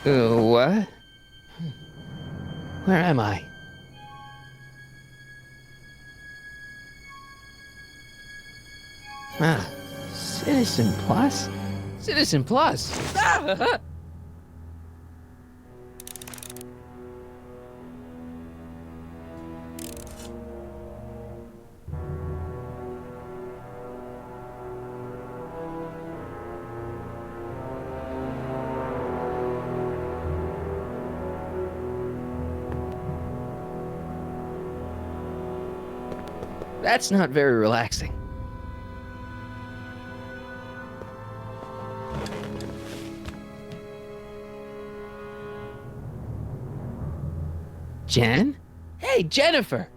What? Where am I? Ah, Citizen Plus? Citizen Plus! Ah! That's not very relaxing. Jen? Hey, Jennifer!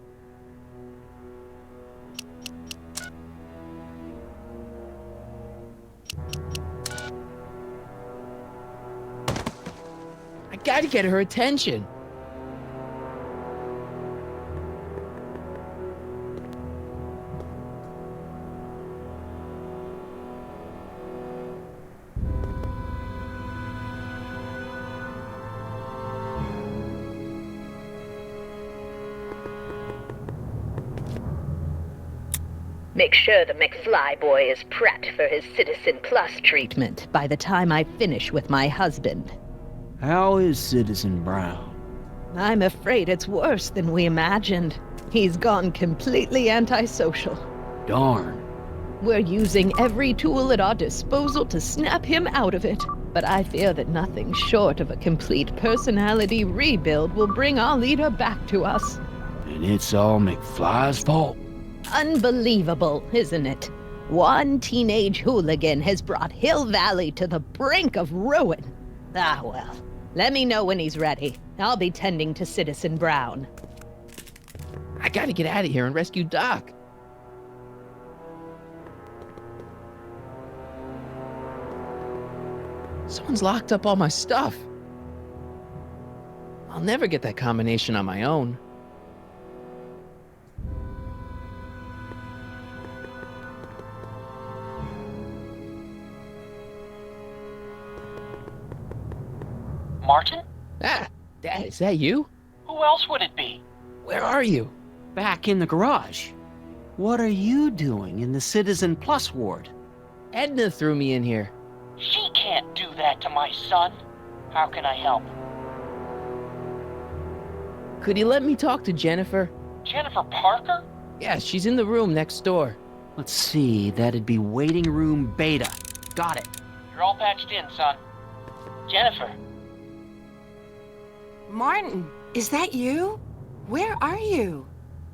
I gotta get her attention. Make sure the McFly boy is prepped for his Citizen Plus treatment by the time I finish with my husband. How is Citizen Brown? I'm afraid it's worse than we imagined. He's gone completely antisocial. Darn. We're using every tool at our disposal to snap him out of it. But I fear that nothing short of a complete personality rebuild will bring our leader back to us. And it's all McFly's fault? Unbelievable, isn't it? One teenage hooligan has brought Hill Valley to the brink of ruin. Ah, well. Let me know when he's ready. I'll be tending to Citizen Brown. I gotta get out of here and rescue Doc. Someone's locked up all my stuff. I'll never get that combination on my own. Martin? Ah, Dad, is that you? Who else would it be? Where are you? Back in the garage. What are you doing in the Citizen Plus ward? Edna threw me in here. She can't do that to my son. How can I help? Could you let me talk to Jennifer? Jennifer Parker? Yeah, she's in the room next door. Let's see, that'd be waiting room beta. Got it. You're all patched in, son. Jennifer. Martin, is that you? Where are you?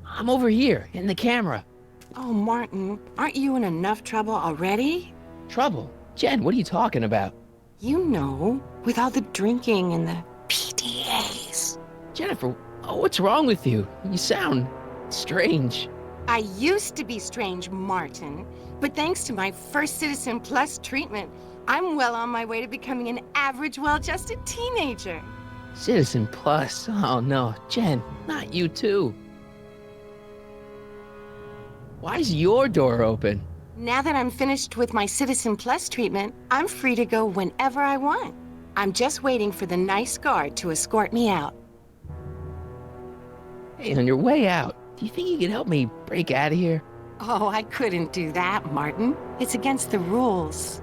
I'm over here, in the camera. Oh, Martin, aren't you in enough trouble already? Trouble? Jen, what are you talking about? You know, with all the drinking and the PDAs. Jennifer, what's wrong with you? You sound strange. I used to be strange, Martin, but thanks to my first Citizen Plus treatment, I'm well on my way to becoming an average, well-adjusted teenager. Citizen Plus? Oh no, Jen, not you too. Why is your door open? Now that I'm finished with my Citizen Plus treatment, I'm free to go whenever I want. I'm just waiting for the nice guard to escort me out. Hey, on your way out, do you think you could help me break out of here? Oh, I couldn't do that, Martin. It's against the rules.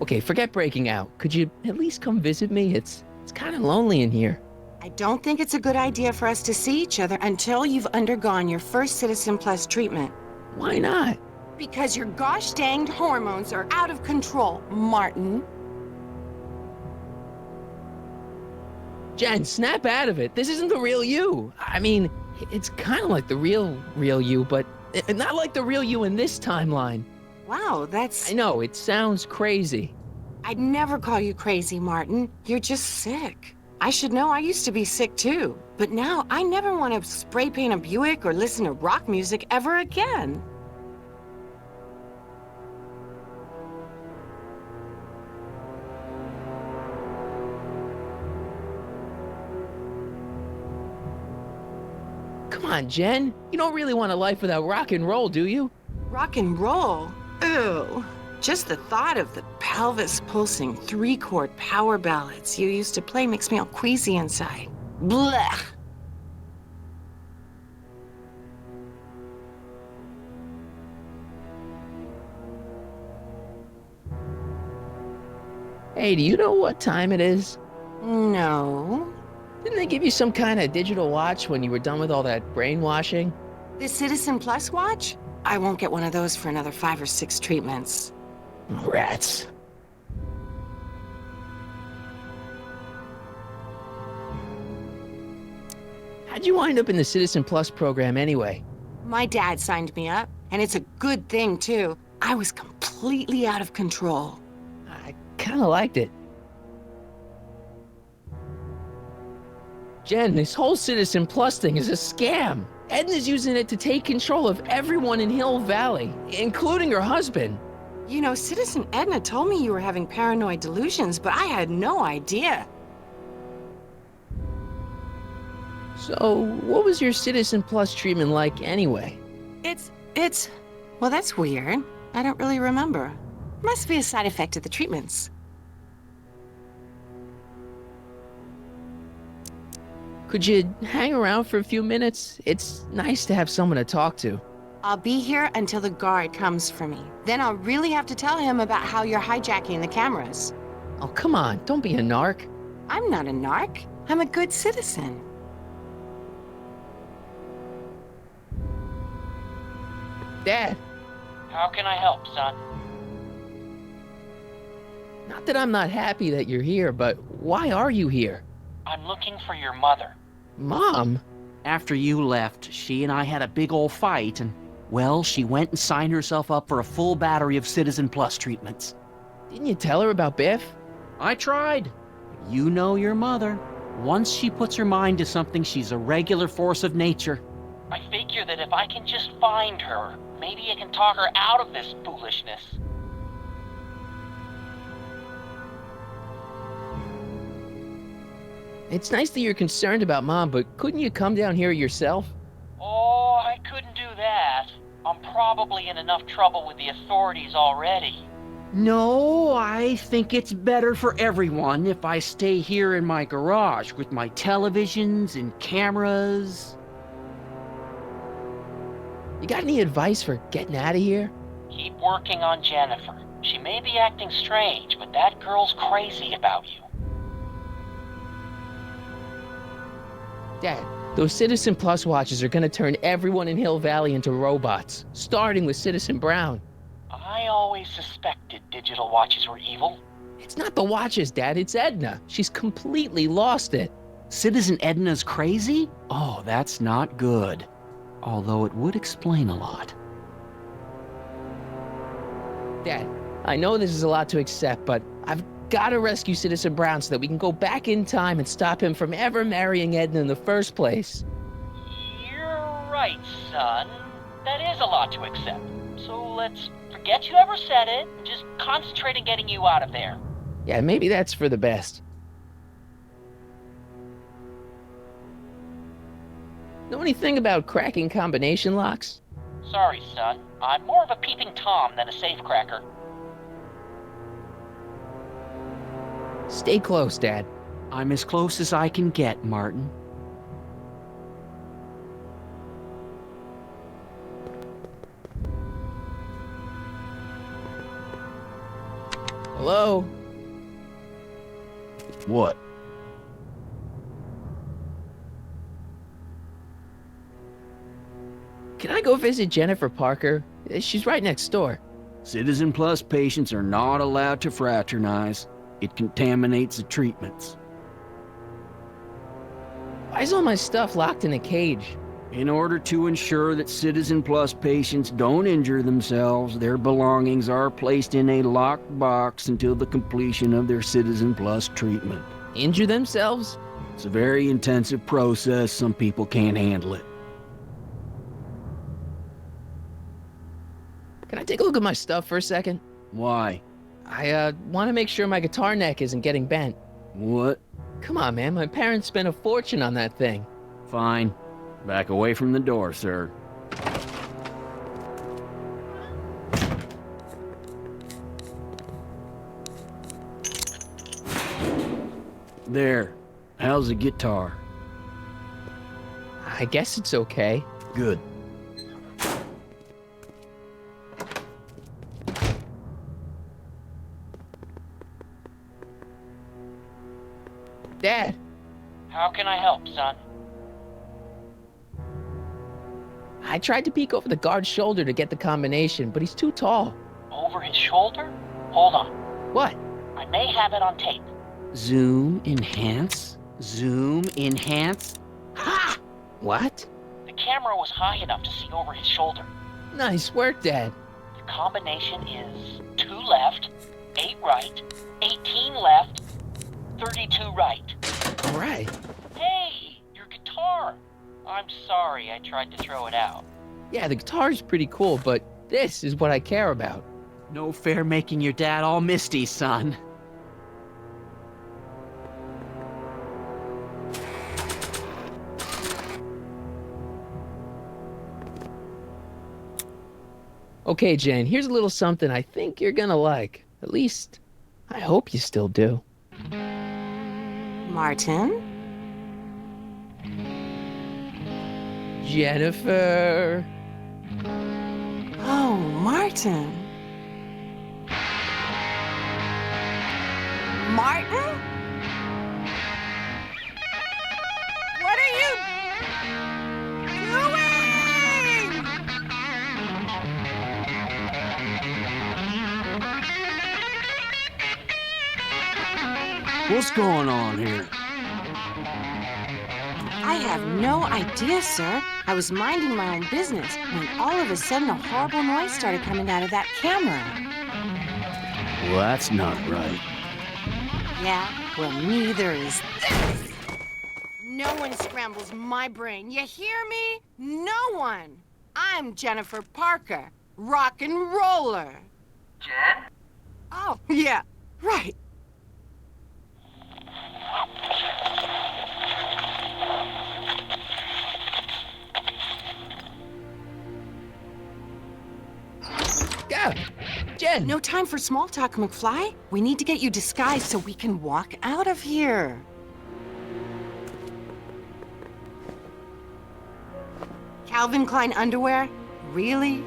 Okay, forget breaking out. Could you at least come visit me? It's kind of lonely in here. I don't think it's a good idea for us to see each other until you've undergone your first Citizen Plus treatment. Why not? Because your gosh danged hormones are out of control, Martin. Jen, snap out of it. This isn't the real you. I mean, it's kind of like the real you, but not like the real you in this timeline. Wow, that's... I know, it sounds crazy. I'd never call you crazy, Martin. You're just sick. I should know, I used to be sick too. But now I never want to spray paint a Buick or listen to rock music ever again. Come on, Jen. You don't really want a life without rock and roll, do you? Rock and roll? Ew. Just the thought of the pelvis pulsing 3-chord power ballads you used to play makes me all queasy inside. Blech. Hey, do you know what time it is? No. Didn't they give you some kind of digital watch when you were done with all that brainwashing? The Citizen Plus watch? I won't get one of those for another 5 or 6 treatments. Rats. How'd you wind up in the Citizen Plus program anyway? My dad signed me up, and it's a good thing, too. I was completely out of control. I kind of liked it. Jen, this whole Citizen Plus thing is a scam. Edna's using it to take control of everyone in Hill Valley, including her husband. You know, Citizen Edna told me you were having paranoid delusions, but I had no idea. So, what was your Citizen Plus treatment like anyway? Well, that's weird. I don't really remember. Must be a side effect of the treatments. Could you hang around for a few minutes? It's nice to have someone to talk to. I'll be here until the guard comes for me. Then I'll really have to tell him about how you're hijacking the cameras. Oh, come on, don't be a narc. I'm not a narc. I'm a good citizen. Dad, How can I help, son? not that I'm not happy that you're here, but why are you here? I'm looking for your mother. Mom? After you left, she and I had a big old fight, and, well, she went and signed herself up for a full battery of Citizen Plus treatments. Didn't you tell her about Biff? I tried. You know your mother. Once she puts her mind to something, she's a regular force of nature. I figure that if I can just find her, maybe I can talk her out of this foolishness. It's nice that you're concerned about Mom, but couldn't you come down here yourself? Oh, I couldn't do that. I'm probably in enough trouble with the authorities already. No, I think it's better for everyone if I stay here in my garage with my televisions and cameras. You got any advice for getting out of here? Keep working on Jennifer. She may be acting strange, but that girl's crazy about you. Dad, those Citizen Plus watches are gonna turn everyone in Hill Valley into robots, starting with Citizen Brown. I always suspected digital watches were evil. It's not the watches, Dad, it's Edna. She's completely lost it. Citizen Edna's crazy? Oh, that's not good. Although it would explain a lot. Dad, I know this is a lot to accept, but I've gotta rescue Citizen Brown so that we can go back in time and stop him from ever marrying Edna in the first place. You're right, son. That is a lot to accept. So let's forget you ever said it and just concentrate on getting you out of there. Yeah, maybe that's for the best. Know anything about cracking combination locks? Sorry, son. I'm more of a peeping Tom than a safecracker. Stay close, Dad. I'm as close as I can get, Martin. Hello? What? Can I go visit Jennifer Parker? She's right next door. Citizen Plus patients are not allowed to fraternize. It contaminates the treatments. Why is all my stuff locked in a cage? In order to ensure that Citizen Plus patients don't injure themselves, their belongings are placed in a locked box until the completion of their Citizen Plus treatment. Injure themselves? It's a very intensive process. Some people can't handle it. Can I take a look at my stuff for a second? Why? I want to make sure my guitar neck isn't getting bent. What? Come on, man. My parents spent a fortune on that thing. Fine. Back away from the door, sir. There. How's the guitar? I guess it's okay. Good. Dad, How can I help, son? I tried to peek over the guard's shoulder to get the combination, but he's too tall. Over his shoulder? Hold on. What? I may have it on tape. Zoom, enhance. Zoom, enhance. Ha! What? The camera was high enough to see over his shoulder. Nice work, Dad. The combination is 2 left, 8 right, 18 left, 32 right. All right. Hey, your guitar! I'm sorry I tried to throw it out. Yeah, the guitar's pretty cool, but this is what I care about. No fair making your dad all misty, son. Okay, Jane, here's a little something I think you're gonna like. At least, I hope you still do. Martin? Jennifer. Oh, Martin. Martin? What are you doing? What's going on here? I have no idea, sir. I was minding my own business when all of a sudden a horrible noise started coming out of that camera. Well, that's not right. Yeah, well, neither is this. No one scrambles my brain. You hear me? No one. I'm Jennifer Parker, rock and roller. Jen? Oh, yeah, right. Go! Jen! No time for small talk, McFly. We need to get you disguised so we can walk out of here. Calvin Klein underwear? Really?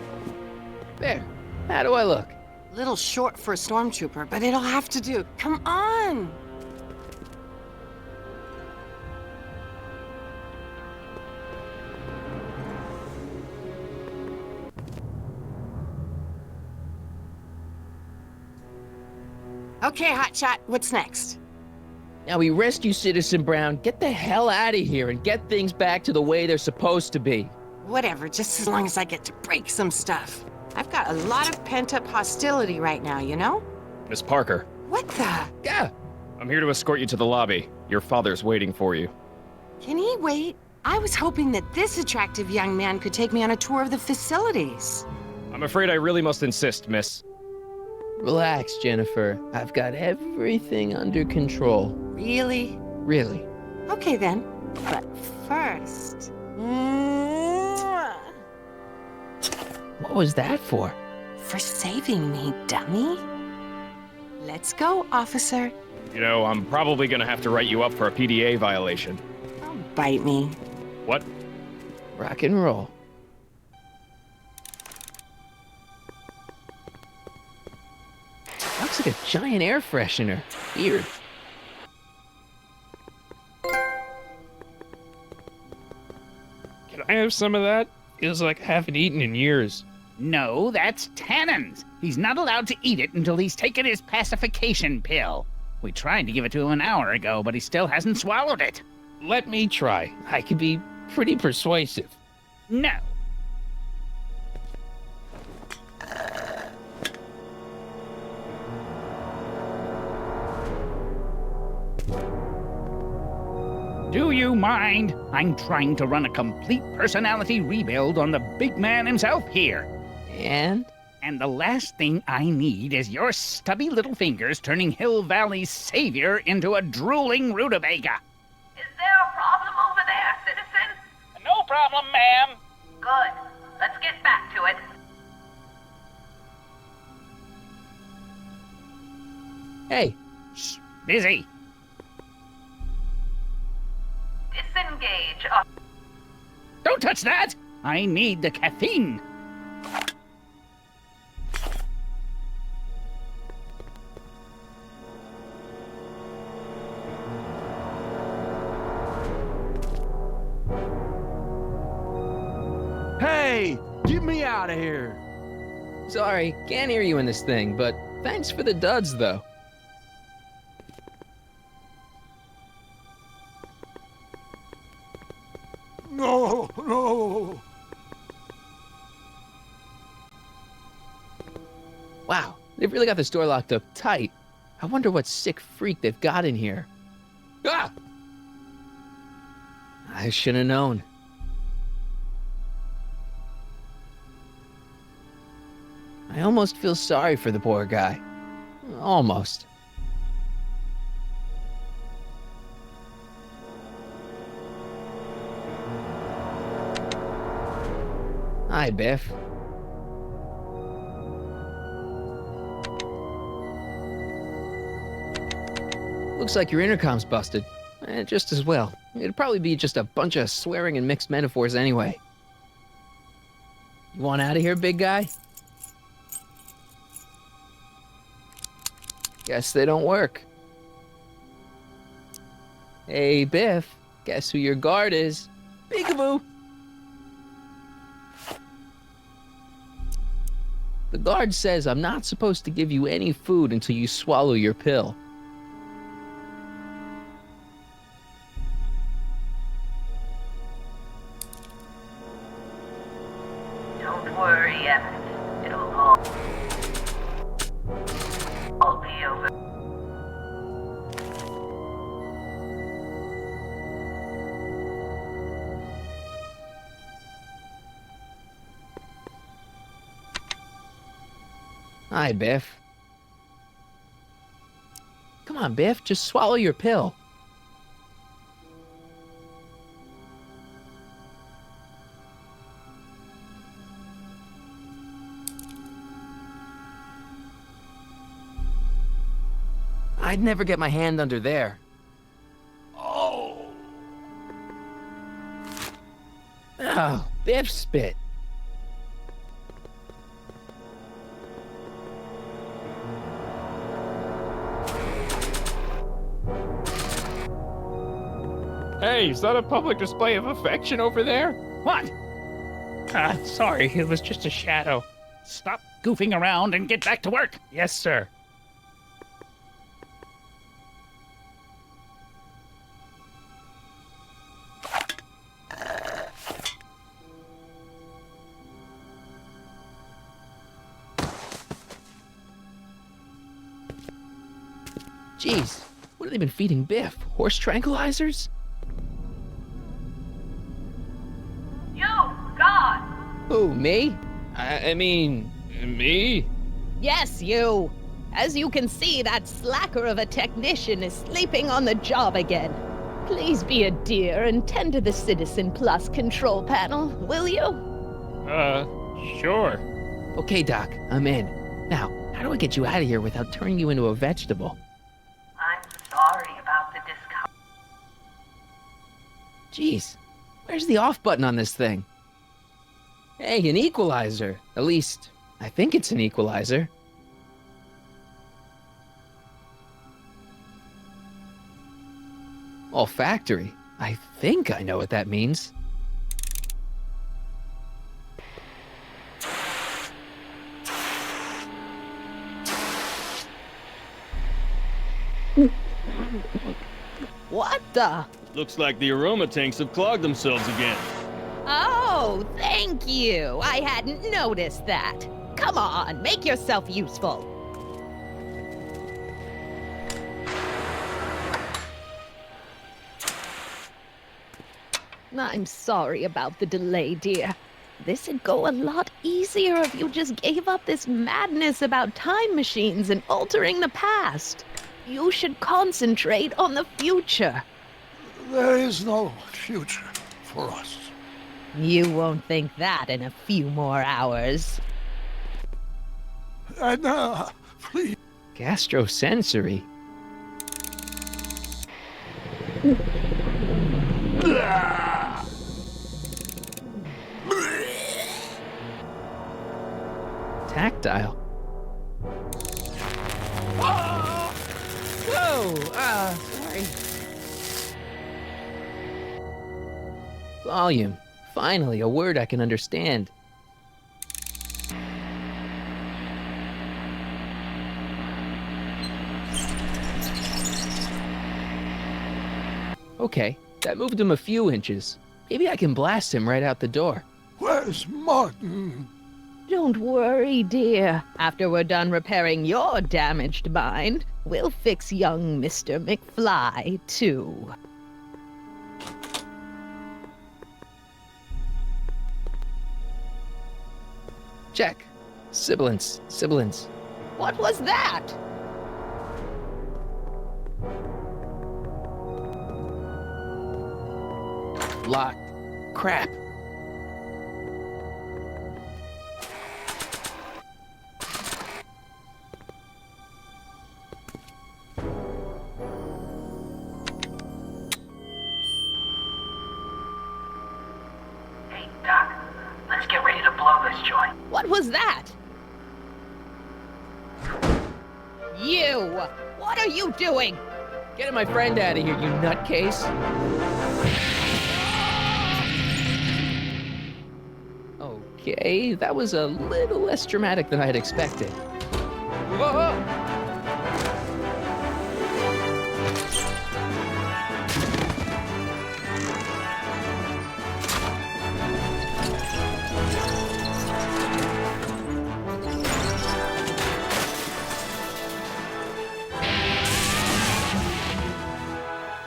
There. How do I look? Little short for a stormtrooper, but it'll have to do. Come on! Okay, Hotshot, what's next? Now we rescue Citizen Brown, get the hell out of here, and get things back to the way they're supposed to be. Whatever, just as long as I get to break some stuff. I've got a lot of pent-up hostility right now, you know? Miss Parker, What the? Go! I'm here to escort you to the lobby. Your father's waiting for you. Can he wait? I was hoping that this attractive young man could take me on a tour of the facilities. I'm afraid I really must insist, miss. Relax, Jennifer. I've got everything under control. Really? Really. Okay then. But first... Mwah! What was that for? For saving me, dummy. Let's go, officer. You know, I'm probably gonna have to write you up for a PDA violation. Don't bite me. What? Rock and roll. Looks like a giant air freshener. Weird. Can I have some of that? Feels like I haven't eaten in years. No, that's Tannen's. He's not allowed to eat it until he's taken his pacification pill. We tried to give it to him an hour ago, but he still hasn't swallowed it. Let me try. I can be pretty persuasive. No. Do you mind? I'm trying to run a complete personality rebuild on the big man himself here. And? And the last thing I need is your stubby little fingers turning Hill Valley's savior into a drooling rutabaga. Is there a problem over there, citizen? No problem, ma'am. Good. Let's get back to it. Hey, Shh, busy. Disengage. Don't touch that! I need the caffeine. Hey, get me out of here. sorry, can't hear you in this thing, but thanks for the duds, though. No, no. Wow, they've really got this door locked up tight. I wonder what sick freak they've got in here. Ah! I should have known. I almost feel sorry for the poor guy. Almost. Hi, Biff. Looks like your intercom's busted. Just as well. It'd probably be just a bunch of swearing and mixed metaphors anyway. You want out of here, big guy? Guess they don't work. Hey, Biff. Guess who your guard is? Peekaboo! The guard says I'm not supposed to give you any food until you swallow your pill. Don't worry, Emmett. It'll all be over. Hi, Biff. Come on, Biff, just swallow your pill. I'd never get my hand under there. Oh. Oh, Biff spit. Hey, is that a public display of affection over there? What? Sorry, it was just a shadow. Stop goofing around and get back to work. Yes, sir. Jeez, what have they been feeding Biff? Horse tranquilizers? You, God! Who, me? I mean, me? Yes, you! As you can see, that slacker of a technician is sleeping on the job again. Please be a dear and tend to the Citizen Plus control panel, will you? Sure. Okay, Doc, I'm in. Now, how do I get you out of here without turning you into a vegetable? I'm sorry about the discount. Jeez, where's the off button on this thing? Hey, an equalizer. At least, I think it's an equalizer. Olfactory. I think I know what that means. What the? Looks like the aroma tanks have clogged themselves again. Oh, thank you. I hadn't noticed that. Come on, make yourself useful. I'm sorry about the delay, dear. This'd go a lot easier if you just gave up this madness about time machines and altering the past. You should concentrate on the future. There is no future for us. You won't think that in a few more hours. Edna, please. Gastrosensory? Tactile? Sorry. Volume. Finally, a word I can understand. Okay, that moved him a few inches. Maybe I can blast him right out the door. Where's Martin? Don't worry, dear. After we're done repairing your damaged mind, we'll fix young Mr. McFly, too. Check. Sibilance. What was that? Locked. Crap. Hey, Doc, let's get ready to blow this joint. What was that? You! What are you doing? Getting my friend out of here, you nutcase. Okay, that was a little less dramatic than I had expected. Whoa!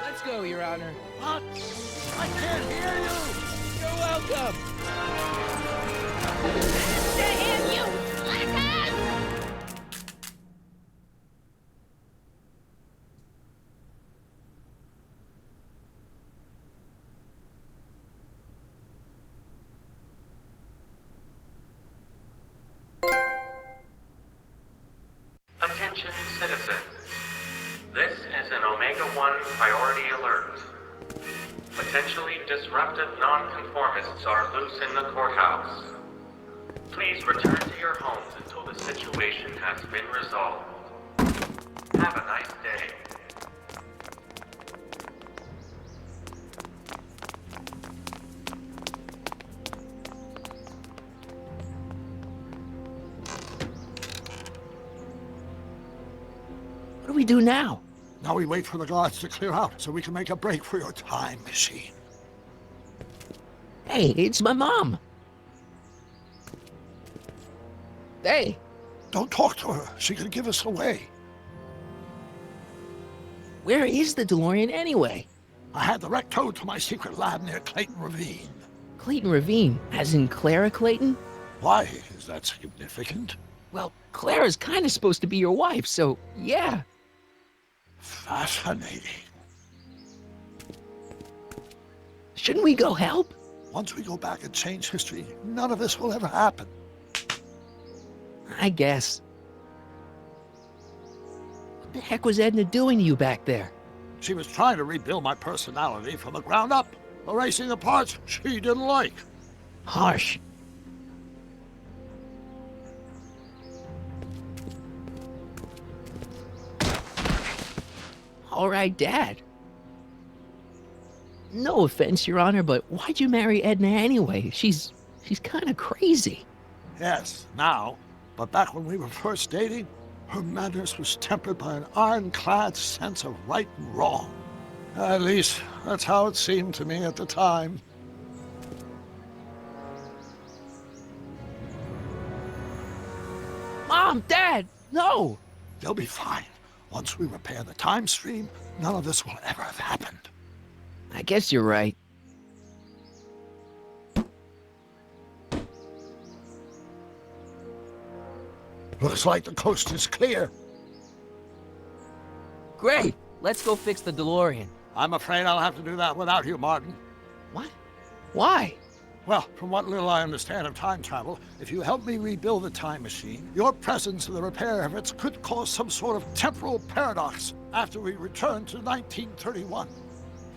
Let's go, Your Honor. What? I can't hear you. You're welcome. Attention citizens. This is an Omega-1 priority alert. Potentially disruptive nonconformists are loose in the courthouse. Please return to your homes until the situation has been resolved. Have a nice day. What do we do now? Now we wait for the guards to clear out so we can make a break for your time machine. Hey, it's my mom. Hey. Don't talk to her. She could give us away. Where is the DeLorean anyway? I had the wreck towed to my secret lab near Clayton Ravine. Clayton Ravine, as in Clara Clayton? Why is that significant? Well, Clara's kind of supposed to be your wife, so yeah. Fascinating. Shouldn't we go help? Once we go back and change history, none of this will ever happen. I guess. What the heck was Edna doing to you back there? She was trying to rebuild my personality from the ground up, erasing the parts she didn't like. Harsh. All right, Dad. No offense, Your Honor, but why'd you marry Edna anyway? She's kind of crazy. Yes, now. But back when we were first dating, her madness was tempered by an ironclad sense of right and wrong. At least, that's how it seemed to me at the time. Mom, Dad, no! They'll be fine. Once we repair the time stream, none of this will ever have happened. I guess you're right. Looks like the coast is clear. Great! Let's go fix the DeLorean. I'm afraid I'll have to do that without you, Martin. What? Why? Well, from what little I understand of time travel, if you help me rebuild the time machine, your presence in the repair efforts could cause some sort of temporal paradox after we return to 1931.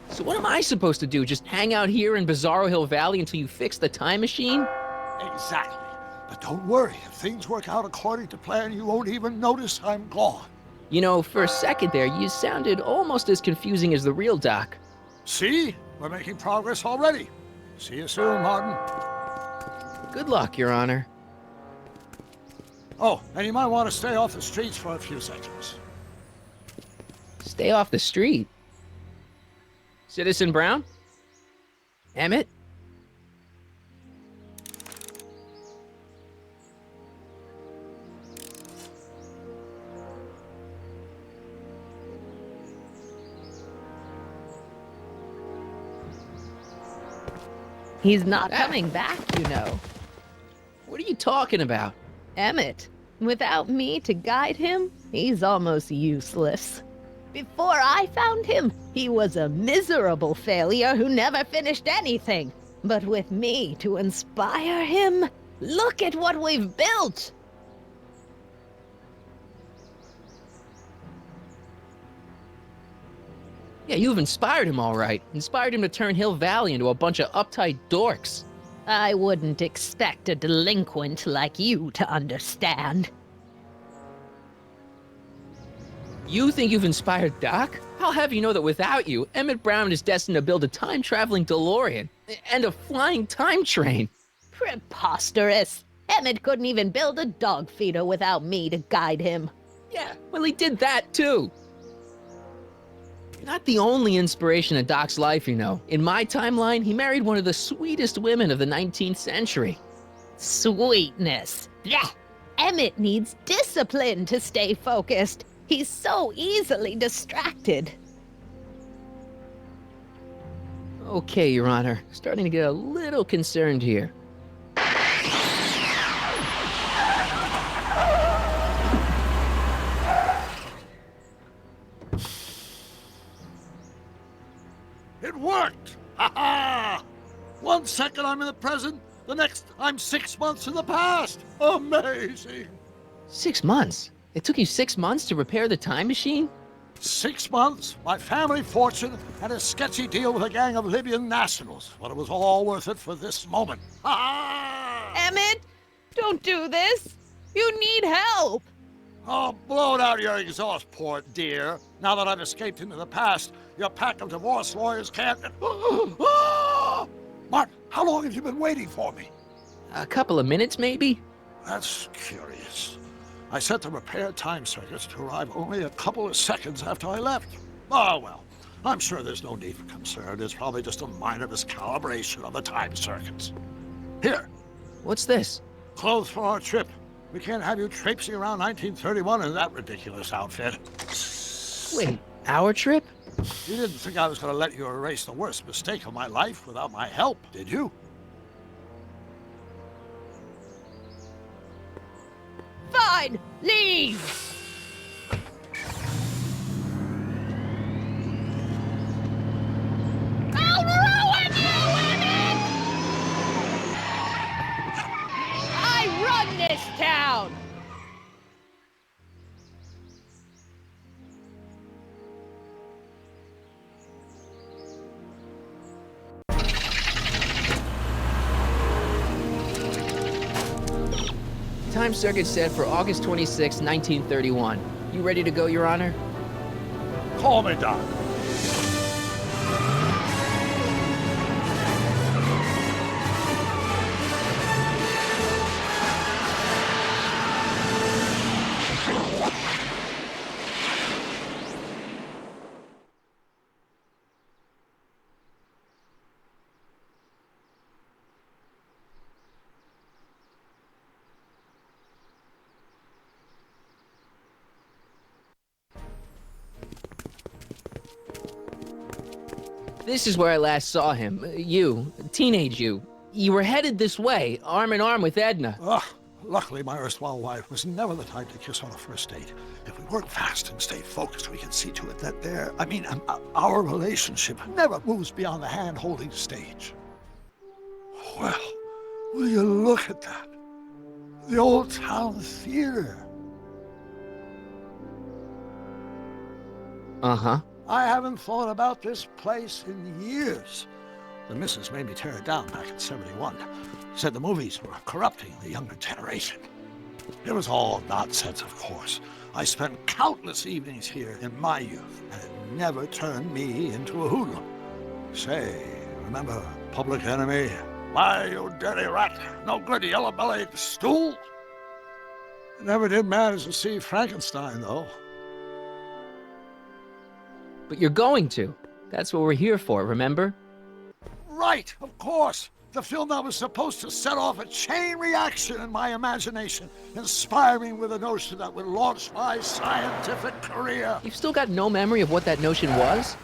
So what am I supposed to do? Just hang out here in Bizarro Hill Valley until you fix the time machine? Exactly. But don't worry, if things work out according to plan, you won't even notice I'm gone. You know, for a second there, you sounded almost as confusing as the real Doc. See? We're making progress already. See you soon, Martin. Good luck, Your Honor. Oh, and you might want to stay off the streets for a few seconds. Stay off the street. Citizen Brown? Emmett? He's not coming back, you know. What are you talking about? Emmett, without me to guide him, he's almost useless. Before I found him, he was a miserable failure who never finished anything. But with me to inspire him, look at what we've built! Yeah, you've inspired him all right. Inspired him to turn Hill Valley into a bunch of uptight dorks. I wouldn't expect a delinquent like you to understand. You think you've inspired Doc? I'll have you know that without you, Emmett Brown is destined to build a time-traveling DeLorean and a flying time train. Preposterous! Emmett couldn't even build a dog feeder without me to guide him. Yeah, well, he did that too. You're not the only inspiration in Doc's life, you know. In my timeline, he married one of the sweetest women of the 19th century. Sweetness. Yeah. Emmett needs discipline to stay focused. He's so easily distracted. Okay, Your Honor. Starting to get a little concerned here. It worked! Ha ha! 1 second I'm in the present, the next I'm 6 months in the past. Amazing! 6 months? It took you 6 months to repair the time machine? 6 months, my family fortune, and a sketchy deal with a gang of Libyan nationals. But it was all worth it for this moment. Ha ha! Emmett, don't do this. You need help. Oh, blow it out your exhaust port, dear. Now that I've escaped into the past, your pack of divorce lawyers can't... Martin, how long have you been waiting for me? A couple of minutes, maybe? That's curious. I set the repair time circuits to arrive only a couple of seconds after I left. Oh, well, I'm sure there's no need for concern. It's probably just a minor miscalibration of the time circuits. Here. What's this? Clothes for our trip. We can't have you traipsing around 1931 in that ridiculous outfit. Wait, our trip? You didn't think I was going to let you erase the worst mistake of my life without my help, did you? Fine, leave. I'll ruin you, Emmett! I run this town! Time circuit set for August 26, 1931. You ready to go, Your Honor? Call me, Doc. This is where I last saw him. You, teenage you. You were headed this way, arm in arm with Edna. Luckily, my erstwhile wife was never the type to kiss on a first date. If we work fast and stay focused, we can see to it that our relationship never moves beyond the hand-holding stage. Well, will you look at that? The old town theater. Uh-huh. I haven't thought about this place in years. The missus made me tear it down back in '71. Said the movies were corrupting the younger generation. It was all nonsense, of course. I spent countless evenings here in my youth, and it never turned me into a hoodlum. Say, remember Public Enemy? Why, you dirty rat, no good yellow-bellied stool? I never did manage to see Frankenstein, though. But you're going to. That's what we're here for, remember? Right, of course. The film that was supposed to set off a chain reaction in my imagination, inspire me with a notion that would launch my scientific career. You've still got no memory of what that notion was?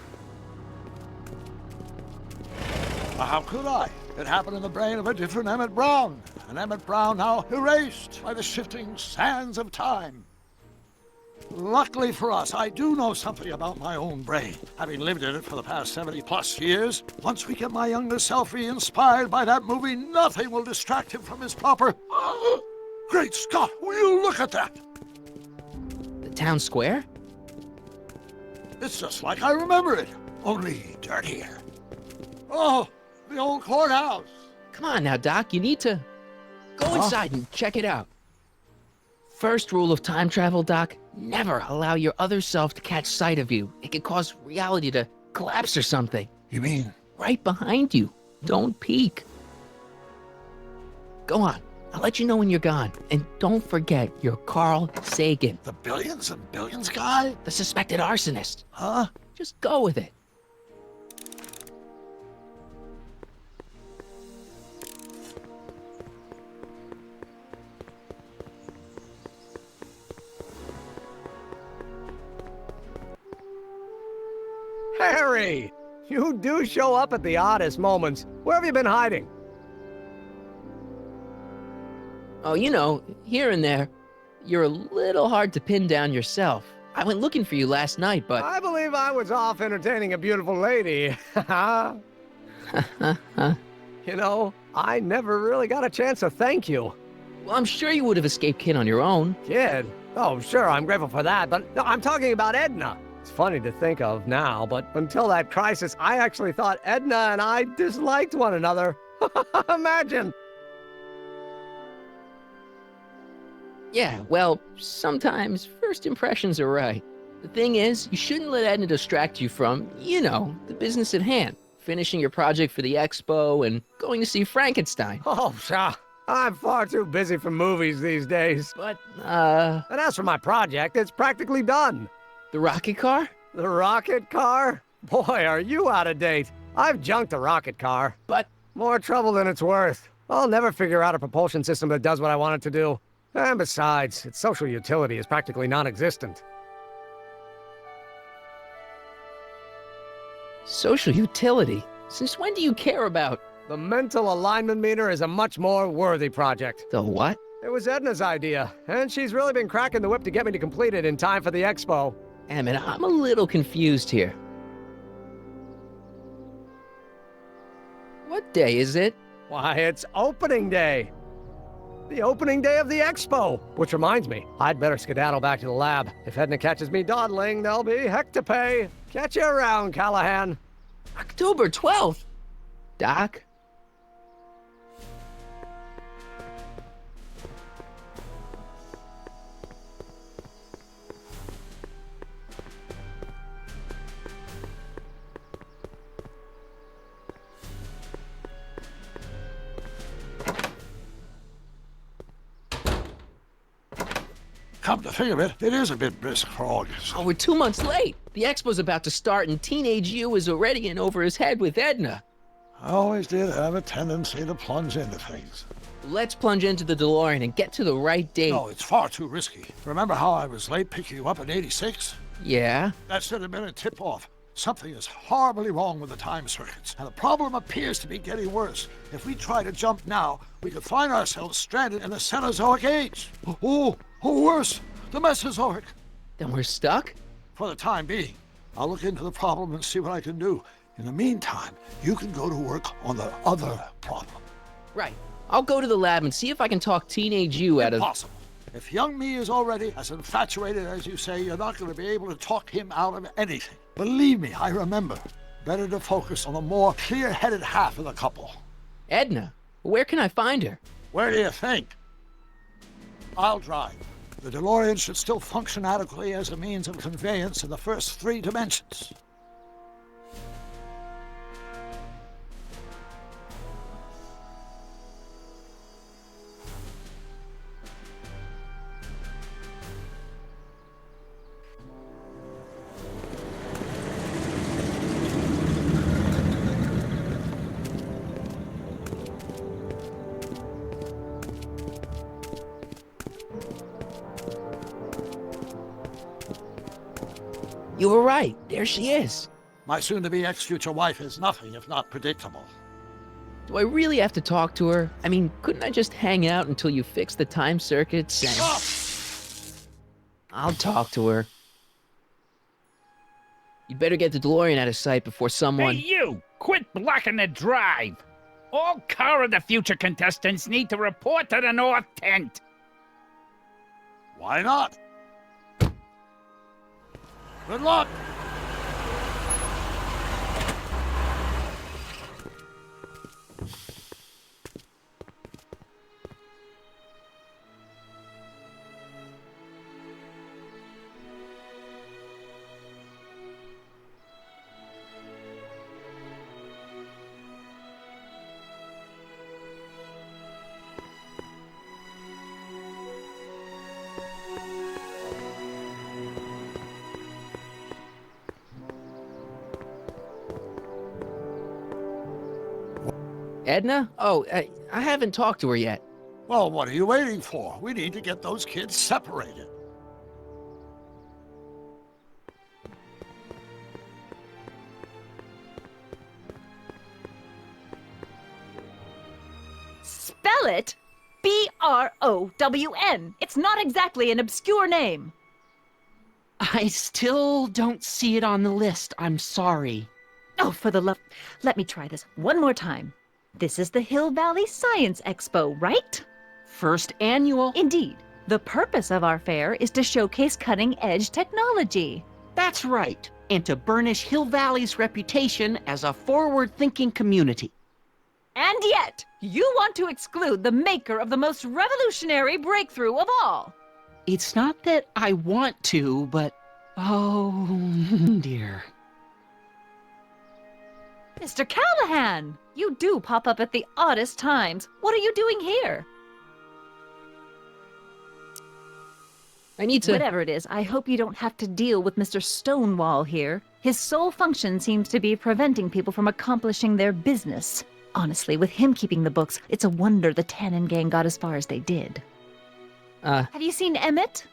How could I? It happened in the brain of a different Emmett Brown. An Emmett Brown now erased by the shifting sands of time. Luckily for us, I do know something about my own brain, having lived in it for the past 70+ years. Once we get my younger self re-inspired by that movie, nothing will distract him from his proper... Great Scott, will you look at that? The town square? It's just like I remember it, only dirtier. Oh, the old courthouse. Come on now, Doc, you need to go inside and check it out. First rule of time travel, Doc, never allow your other self to catch sight of you. It could cause reality to collapse or something. You mean? Right behind you. Don't peek. Go on. I'll let you know when you're gone. And don't forget, you're Carl Sagan. The billions and billions guy? The suspected arsonist. Huh? Just go with it. Harry! You do show up at the oddest moments. Where have you been hiding? Oh, you know, here and there. You're a little hard to pin down yourself. I went looking for you last night, but... I believe I was off entertaining a beautiful lady. You know, I never really got a chance to thank you. Well, I'm sure you would have escaped Kid on your own. Kid? Oh, sure, I'm grateful for that, but no, I'm talking about Edna. It's funny to think of now, but until that crisis, I actually thought Edna and I disliked one another. Imagine! Yeah, well, sometimes first impressions are right. The thing is, you shouldn't let Edna distract you from, you know, the business at hand. Finishing your project for the expo and going to see Frankenstein. Oh, sure. I'm far too busy for movies these days. But, And as for my project, it's practically done. The rocket car? The rocket car? Boy, are you out of date. I've junked the rocket car. But... more trouble than it's worth. I'll never figure out a propulsion system that does what I want it to do. And besides, its social utility is practically non-existent. Social utility? Since when do you care about... The mental alignment meter is a much more worthy project. The what? It was Edna's idea, and she's really been cracking the whip to get me to complete it in time for the expo. Emmett, I'm a little confused here. What day is it? Why, it's opening day. The opening day of the expo. Which reminds me, I'd better skedaddle back to the lab. If Edna catches me dawdling, there'll be heck to pay. Catch you around, Callahan. October 12th? Doc? Come to think of it, it is a bit brisk for August. Oh, we're 2 months late. The expo's about to start and teenage you is already in over his head with Edna. I always did have a tendency to plunge into things. Let's plunge into the DeLorean and get to the right date. No, it's far too risky. Remember how I was late picking you up in '86? Yeah? That should have been a tip-off. Something is horribly wrong with the time circuits, and the problem appears to be getting worse. If we try to jump now, we could find ourselves stranded in the Cenozoic age. Oh, worse, the Mesozoic. Then we're stuck? For the time being. I'll look into the problem and see what I can do. In the meantime, you can go to work on the other problem. Right. I'll go to the lab and see if I can talk teenage you out of... Impossible. If young me is already as infatuated as you say, you're not going to be able to talk him out of anything. Believe me, I remember. Better to focus on the more clear-headed half of the couple. Edna? Where can I find her? Where do you think? I'll drive. The DeLorean should still function adequately as a means of conveyance in the first 3 dimensions. You were right. There she is. My soon-to-be ex-future wife is nothing if not predictable. Do I really have to talk to her? I mean, couldn't I just hang out until you fix the time circuits and... I'll talk to her. You'd better get the DeLorean out of sight before someone... Hey, you! Quit blocking the drive! All Car of the Future contestants need to report to the North Tent. Why not? Good luck! Edna? Oh, I haven't talked to her yet. Well, what are you waiting for? We need to get those kids separated. Spell it B-R-O-W-N. It's not exactly an obscure name. I still don't see it on the list. I'm sorry. Oh, for the love... Let me try this one more time. This is the Hill Valley Science Expo, right? First annual. Indeed. The purpose of our fair is to showcase cutting-edge technology. That's right. And to burnish Hill Valley's reputation as a forward-thinking community. And yet, you want to exclude the maker of the most revolutionary breakthrough of all. It's not that I want to, but... oh, dear. Mr. Callahan! You do pop up at the oddest times. What are you doing here? I need to... Whatever it is, I hope you don't have to deal with Mr. Stonewall here. His sole function seems to be preventing people from accomplishing their business. Honestly, with him keeping the books, it's a wonder the Tannen gang got as far as they did. Have you seen Emmett?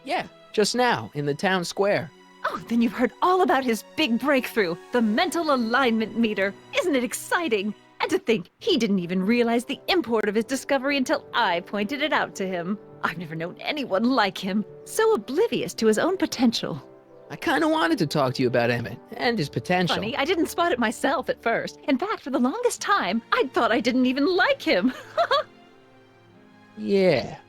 Yeah, just now, in the town square. Oh, then you've heard all about his big breakthrough, the mental alignment meter. Isn't it exciting? And to think, he didn't even realize the import of his discovery until I pointed it out to him. I've never known anyone like him, so oblivious to his own potential. I kind of wanted to talk to you about Emmett and his potential. Funny, I didn't spot it myself at first. In fact, for the longest time, I thought I didn't even like him. Yeah.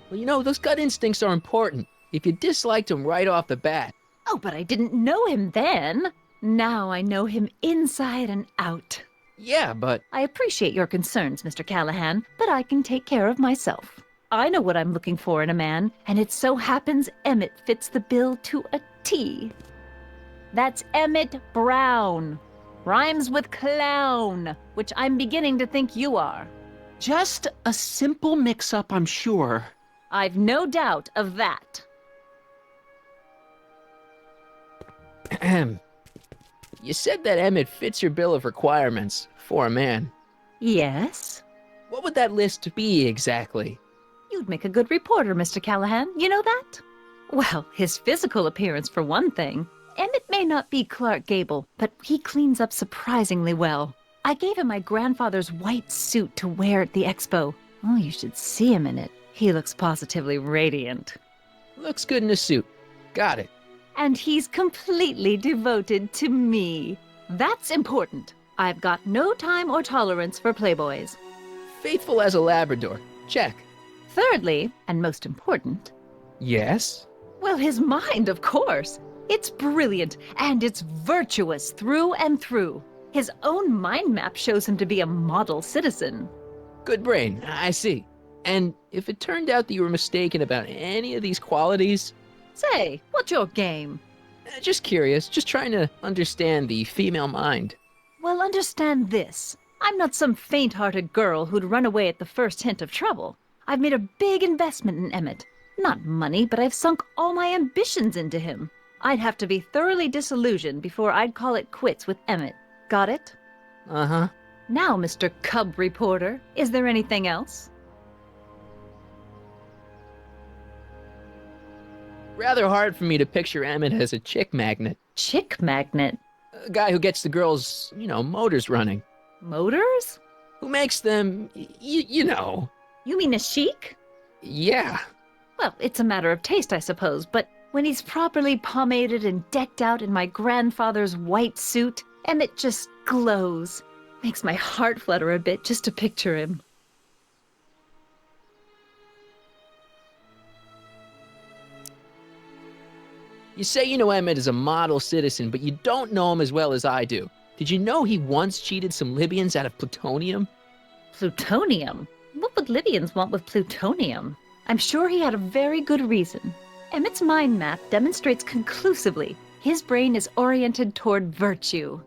Well, you know, those gut instincts are important. If you disliked him right off the bat. Oh, but I didn't know him then. Now I know him inside and out. Yeah, but... I appreciate your concerns, Mr. Callahan, but I can take care of myself. I know what I'm looking for in a man, and it so happens Emmett fits the bill to a T. That's Emmett Brown. Rhymes with clown, which I'm beginning to think you are. Just a simple mix-up, I'm sure. I've no doubt of that. You said that Emmett fits your bill of requirements for a man. Yes? What would that list be exactly? You'd make a good reporter, Mr. Callahan. You know that? Well, his physical appearance for one thing. Emmett may not be Clark Gable, but he cleans up surprisingly well. I gave him my grandfather's white suit to wear at the expo. Oh, you should see him in it. He looks positively radiant. Looks good in a suit. Got it. And he's completely devoted to me. That's important. I've got no time or tolerance for playboys. Faithful as a Labrador. Check. Thirdly, and most important, Yes? well, his mind, of course. It's brilliant, and it's virtuous through and through. His own mind map shows him to be a model citizen. Good brain, I see. And if it turned out that you were mistaken about any of these qualities, Say, what's your game? just curious, just trying to understand the female mind. Well, understand this. I'm not some faint-hearted girl who'd run away at the first hint of trouble. I've made a big investment in Emmett. Not money, but I've sunk all my ambitions into him. I'd have to be thoroughly disillusioned before I'd call it quits with Emmett. Got it? Uh-huh. Now, Mr. Cub Reporter, is there anything else? Rather hard for me to picture Emmett as a chick magnet. Chick magnet? A guy who gets the girls, motors running. Motors? Who makes them, you know. You mean a chic? Yeah. Well, it's a matter of taste, I suppose, but when he's properly pomaded and decked out in my grandfather's white suit, Emmett just glows. Makes my heart flutter a bit just to picture him. You say you know Emmett is a model citizen, but you don't know him as well as I do. Did you know he once cheated some Libyans out of plutonium? Plutonium? What would Libyans want with plutonium? I'm sure he had a very good reason. Emmett's mind map demonstrates conclusively his brain is oriented toward virtue.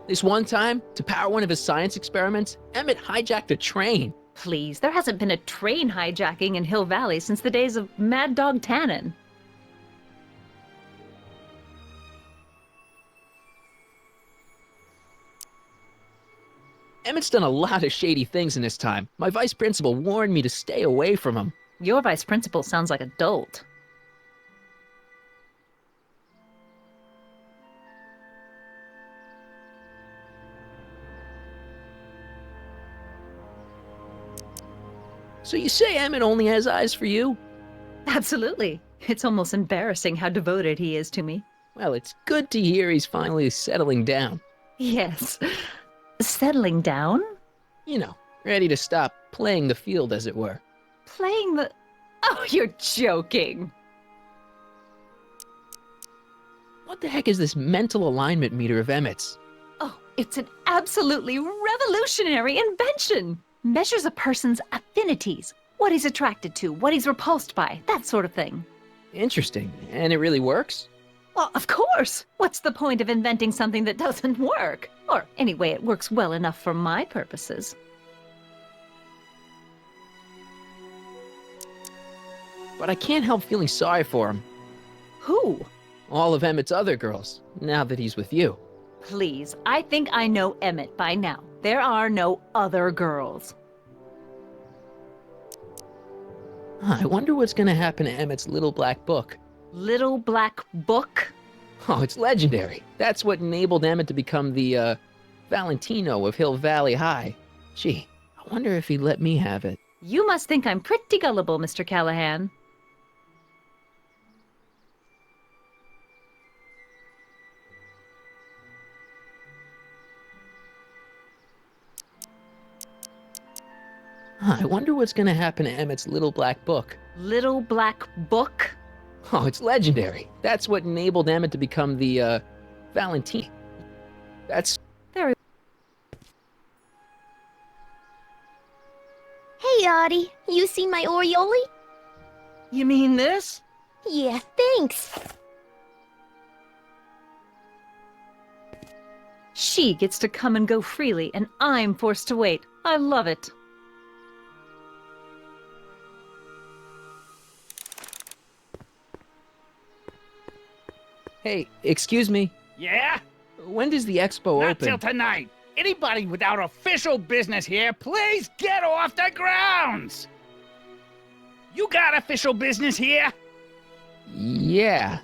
This one time, to power one of his science experiments, Emmett hijacked a train. Please, there hasn't been a train hijacking in Hill Valley since the days of Mad Dog Tannen. Emmett's done a lot of shady things in his time. My vice principal warned me to stay away from him. Your vice principal sounds like a dolt. So you say Emmett only has eyes for you? Absolutely. It's almost embarrassing how devoted he is to me. Well, it's good to hear he's finally settling down. Yes. Settling down? You know, ready to stop playing the field, as it were. Playing the... Oh, you're joking. What the heck is this mental alignment meter of Emmett's? Oh, it's an absolutely revolutionary invention. Measures a person's affinities, what he's attracted to, what he's repulsed by, that sort of thing. Interesting. And it really works? Well, of course. What's the point of inventing something that doesn't work? Or anyway, it works well enough for my purposes. But I can't help feeling sorry for him. Who? All of Emmett's other girls, now that he's with you. Please, I think I know Emmett by now. There are no other girls. I wonder what's gonna happen to Emmett's little black book. Little black book? Oh, it's legendary. That's what enabled Emmett to become the, Valentino of Hill Valley High. Gee, I wonder if he'd let me have it. You must think I'm pretty gullible, Mr. Callahan. I wonder what's gonna happen to Emmett's little black book. Little black book? Oh, it's legendary. That's what enabled Emmett to become the, Valentine. That's... Very... Hey, Audie. You see my Oriole? You mean this? Yeah, thanks. She gets to come and go freely, and I'm forced to wait. I love it. Hey, excuse me. Yeah? When does the expo Not open? till tonight. Anybody without official business here, please get off the grounds! You got official business here? Yeah.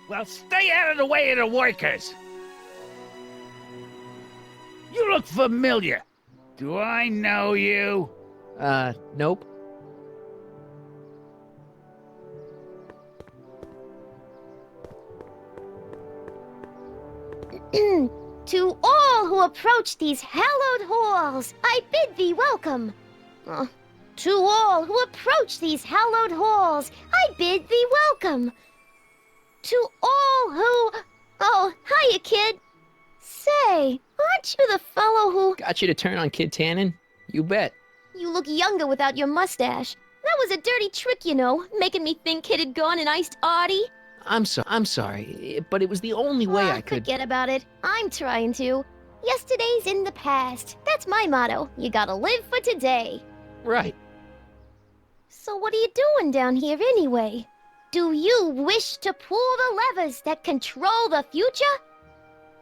Well, stay out of the way of the workers. You look familiar. Do I know you? Nope. To all who approach these hallowed halls, I bid thee welcome. To all who approach these hallowed halls, I bid thee welcome. To all who... Oh, hiya, kid. Say, aren't you the fellow who... Got you to turn on Kid Tannen? You bet. You look younger without your mustache. That was a dirty trick, you know, making me think Kid had gone and iced Artie. I'm sorry, but it was the only way I could... Forget about it. I'm trying to. Yesterday's in the past. That's my motto. You gotta live for today. Right. So what are you doing down here anyway? Do you wish to pull the levers that control the future?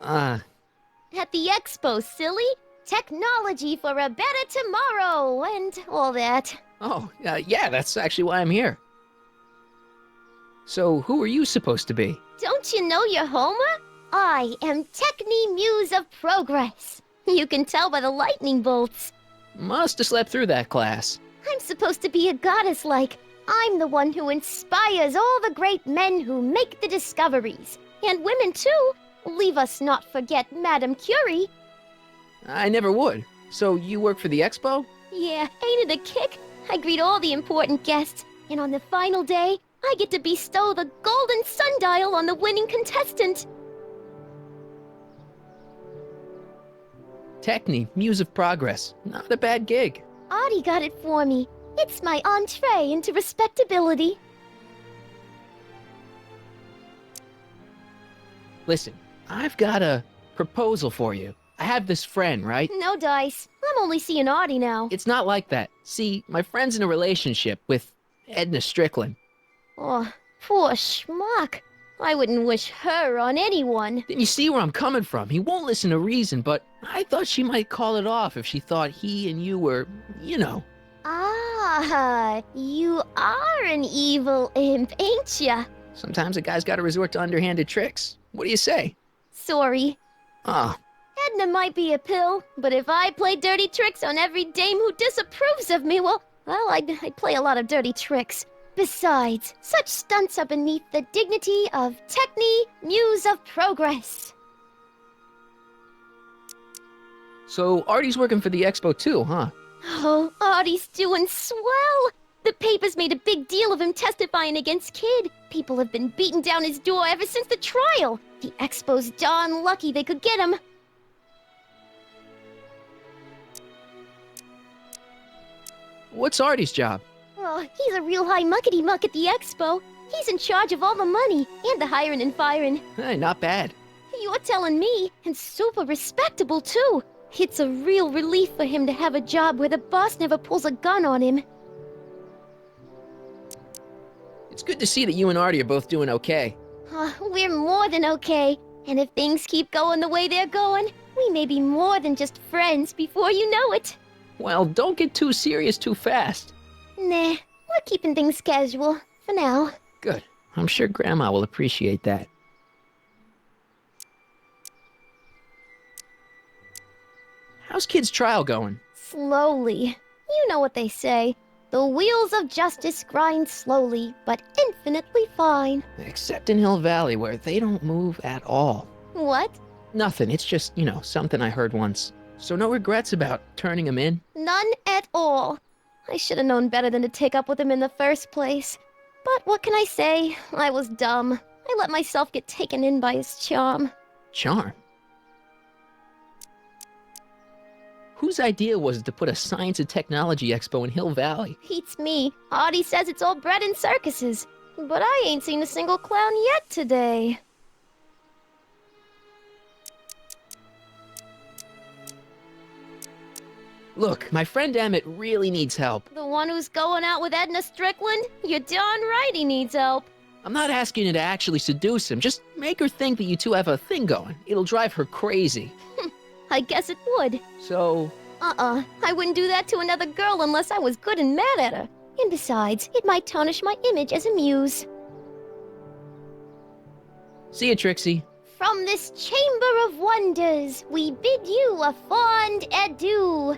At the expo, silly. Technology for a better tomorrow, and all that. Oh, yeah, that's actually why I'm here. So, who are you supposed to be? Don't you know your Homer? I am Techni Muse of Progress. You can tell by the lightning bolts. Must have slept through that class. I'm supposed to be a goddess-like. I'm the one who inspires all the great men who make the discoveries. And women, too. Leave us not forget Madame Curie. I never would. So, you work for the expo? Yeah, ain't it a kick? I greet all the important guests, and on the final day, I get to bestow the golden sundial on the winning contestant. Techni, Muse of Progress. Not a bad gig. Artie got it for me. It's my entree into respectability. Listen, I've got a proposal for you. I have this friend, right? No dice. I'm only seeing Artie now. It's not like that. See, my friend's in a relationship with Edna Strickland. Oh, poor schmuck. I wouldn't wish her on anyone. Then you see where I'm coming from. He won't listen to reason, but I thought she might call it off if she thought he and you were, you know. Ah, you are an evil imp, ain't ya? Sometimes a guy's gotta resort to underhanded tricks. What do you say? Sorry. Ah. Edna might be a pill, but if I play dirty tricks on every dame who disapproves of me, well, I'd play a lot of dirty tricks. Besides, such stunts are beneath the dignity of Techni, Muse of Progress. So Artie's working for the expo too, huh? Oh, Artie's doing swell. The papers made a big deal of him testifying against Kid. People have been beating down his door ever since the trial. The expo's darn lucky they could get him. What's Artie's job? Oh, he's a real high muckety-muck at the expo. He's in charge of all the money, and the hiring and firing. Hey, not bad. You're telling me, and super respectable, too. It's a real relief for him to have a job where the boss never pulls a gun on him. It's good to see that you and Artie are both doing okay. We're more than okay. And if things keep going the way they're going, we may be more than just friends before you know it. Well, don't get too serious too fast. Nah, we're keeping things casual, for now. Good. I'm sure Grandma will appreciate that. How's Kid's trial going? Slowly. You know what they say. The wheels of justice grind slowly, but infinitely fine. Except in Hill Valley, where they don't move at all. What? Nothing. It's just, something I heard once. So no regrets about turning him in? None at all. I should have known better than to take up with him in the first place. But what can I say? I was dumb. I let myself get taken in by his charm. Charm? Whose idea was it to put a science and technology expo in Hill Valley? Beats me. Artie says it's all bred in circuses. But I ain't seen a single clown yet today. Look, my friend Emmett really needs help. The one who's going out with Edna Strickland? You're darn right he needs help. I'm not asking you to actually seduce him. Just make her think that you two have a thing going. It'll drive her crazy. I guess it would. So? I wouldn't do that to another girl unless I was good and mad at her. And besides, it might tarnish my image as a muse. See you, Trixie. From this chamber of wonders, we bid you a fond adieu.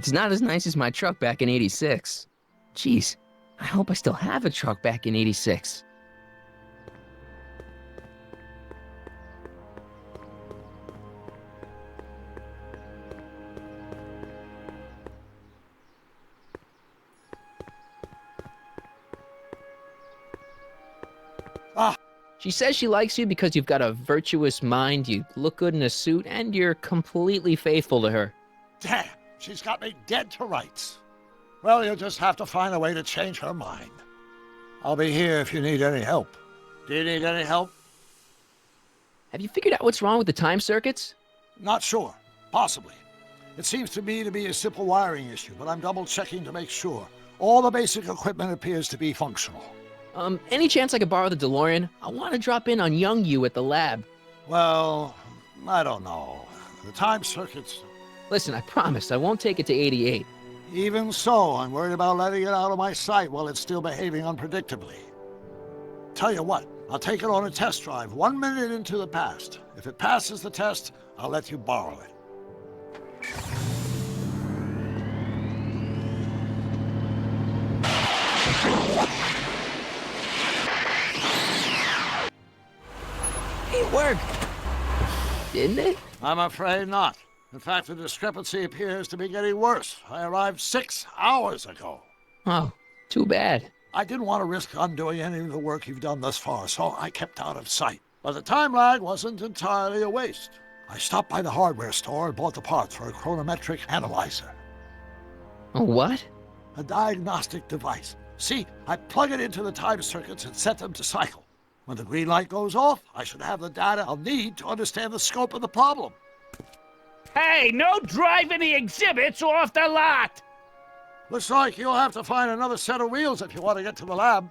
It's not as nice as my truck back in '86. Jeez, I hope I still have a truck back in '86. She says she likes you because you've got a virtuous mind, you look good in a suit, and you're completely faithful to her. Damn, she's got me dead to rights. Well, you'll just have to find a way to change her mind. I'll be here if you need any help. Do you need any help? Have you figured out what's wrong with the time circuits? Not sure. Possibly. It seems to me to be a simple wiring issue, but I'm double-checking to make sure. All the basic equipment appears to be functional. Any chance I could borrow the DeLorean? I want to drop in on young you at the lab. Well, I don't know. The time circuits... Listen, I promise I won't take it to 88. Even so, I'm worried about letting it out of my sight while it's still behaving unpredictably. Tell you what, I'll take it on a test drive 1 minute into the past. If it passes the test, I'll let you borrow it. It worked. Didn't it? I'm afraid not. In fact, the discrepancy appears to be getting worse. I arrived 6 hours ago. Oh, too bad. I didn't want to risk undoing any of the work you've done thus far, so I kept out of sight. But the time lag wasn't entirely a waste. I stopped by the hardware store and bought the parts for a chronometric analyzer. A what? A diagnostic device. See, I plug it into the time circuits and set them to cycle. When the green light goes off, I should have the data I'll need to understand the scope of the problem. Hey, no driving the exhibits off the lot! Looks like you'll have to find another set of wheels if you want to get to the lab.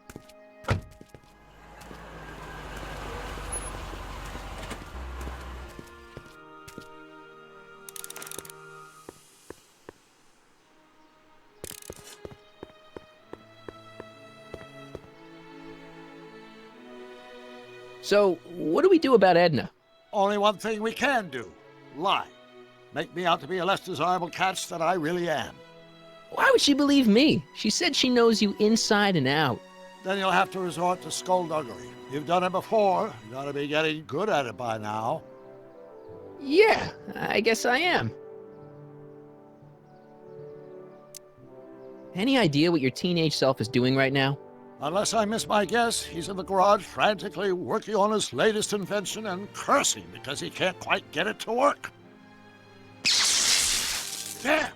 So, what do we do about Edna? Only one thing we can do. Lie. Make me out to be a less desirable catch than I really am. Why would she believe me? She said she knows you inside and out. Then you'll have to resort to skullduggery. You've done it before. You gotta be getting good at it by now. Yeah, I guess I am. Any idea what your teenage self is doing right now? Unless I miss my guess, he's in the garage frantically working on his latest invention and cursing because he can't quite get it to work. Damn!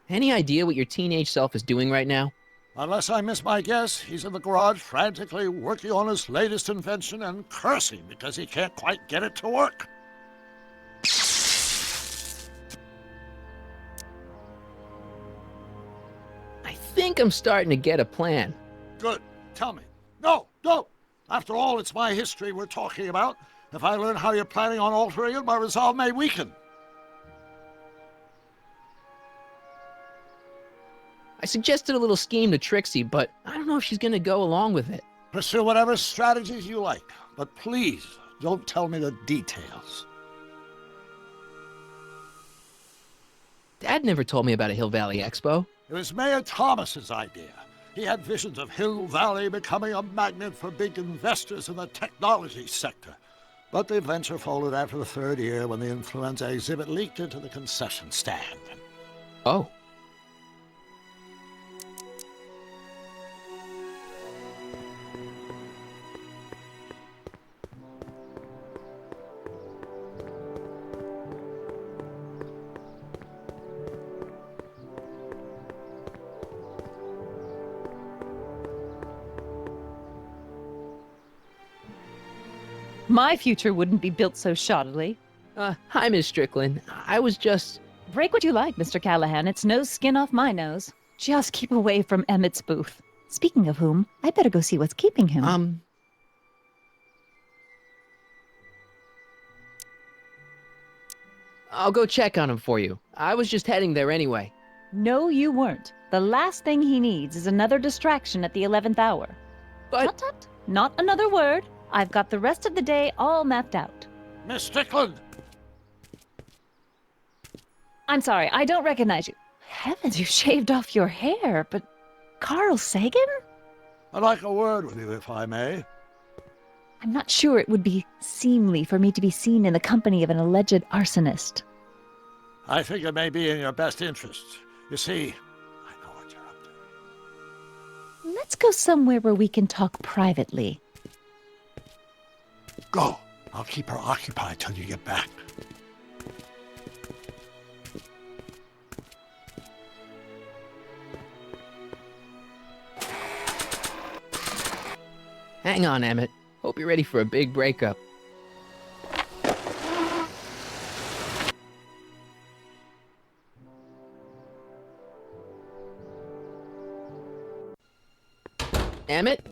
Any idea what your teenage self is doing right now? Unless I miss my guess, he's in the garage frantically working on his latest invention and cursing because he can't quite get it to work. I think I'm starting to get a plan. Good. Tell me. No, don't. After all, it's my history we're talking about. If I learn how you're planning on altering it, my resolve may weaken. I suggested a little scheme to Trixie, but I don't know if she's going to go along with it. Pursue whatever strategies you like, but please don't tell me the details. Dad never told me about a Hill Valley Expo. It was Mayor Thomas's idea. He had visions of Hill Valley becoming a magnet for big investors in the technology sector. But the venture folded after the third year when the influenza exhibit leaked into the concession stand. Oh. My future wouldn't be built so shoddily. Hi, Miss Strickland. I was just... Break what you like, Mr. Callahan. It's no skin off my nose. Just keep away from Emmett's booth. Speaking of whom, I better go see what's keeping him. I'll go check on him for you. I was just heading there anyway. No, you weren't. The last thing he needs is another distraction at the 11th hour. But... Tut, tut. Not another word. I've got the rest of the day all mapped out. Miss Strickland! I'm sorry, I don't recognize you. Heavens, you shaved off your hair, but Carl Sagan? I'd like a word with you, if I may. I'm not sure it would be seemly for me to be seen in the company of an alleged arsonist. I think it may be in your best interest. You see, Let's go somewhere where we can talk privately. go. I'll keep her occupied till you get back. Hang on, Emmett. Hope you're ready for a big breakup. Emmett?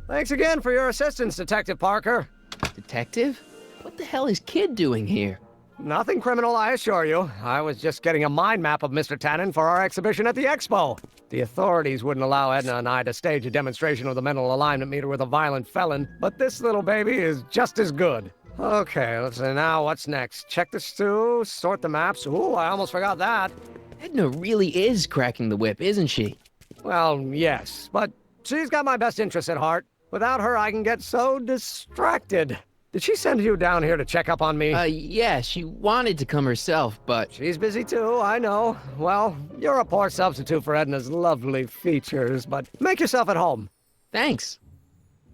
Thanks again for your assistance, Detective Parker. Detective? What the hell is Kid doing here? Nothing criminal, I assure you. I was just getting a mind map of Mr. Tannen for our exhibition at the Expo. The authorities wouldn't allow Edna and I to stage a demonstration of the mental alignment meter with a violent felon, but this little baby is just as good. Okay, let's see now what's next. Check the stew, sort the maps. Ooh, I almost forgot that. Edna really is cracking the whip, isn't she? Well, yes, but she's got my best interests at heart. Without her, I can get so distracted. Did she send you down here to check up on me? Yeah, she wanted to come herself, but... She's busy too, I know. Well, you're a poor substitute for Edna's lovely features, but make yourself at home. Thanks.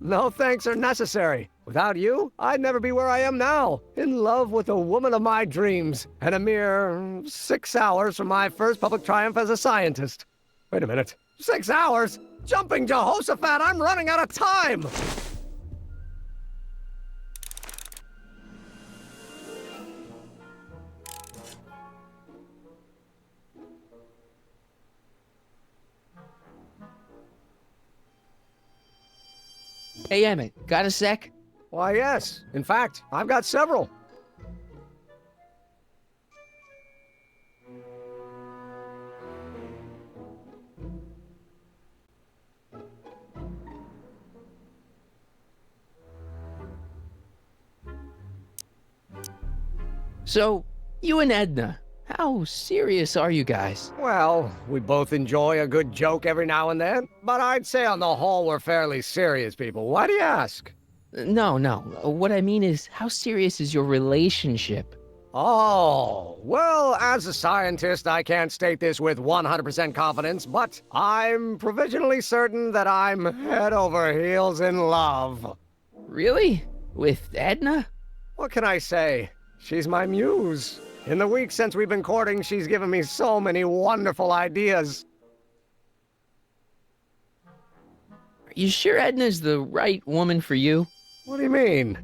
No thanks are necessary. Without you, I'd never be where I am now, in love with the woman of my dreams, and a mere 6 hours from my first public triumph as a scientist. Wait a minute. 6 hours? Jumping Jehoshaphat, I'm running out of time! Hey, Emmett, got a sec? Why, yes. In fact, I've got several. So, you and Edna, how serious are you guys? Well, we both enjoy a good joke every now and then, but I'd say on the whole we're fairly serious people. Why do you ask? No. What I mean is, how serious is your relationship? Oh, well, as a scientist, I can't state this with 100% confidence, but I'm provisionally certain that I'm head over heels in love. Really? With Edna? What can I say? She's my muse. In the weeks since we've been courting, she's given me so many wonderful ideas. Are you sure Edna's the right woman for you? What do you mean?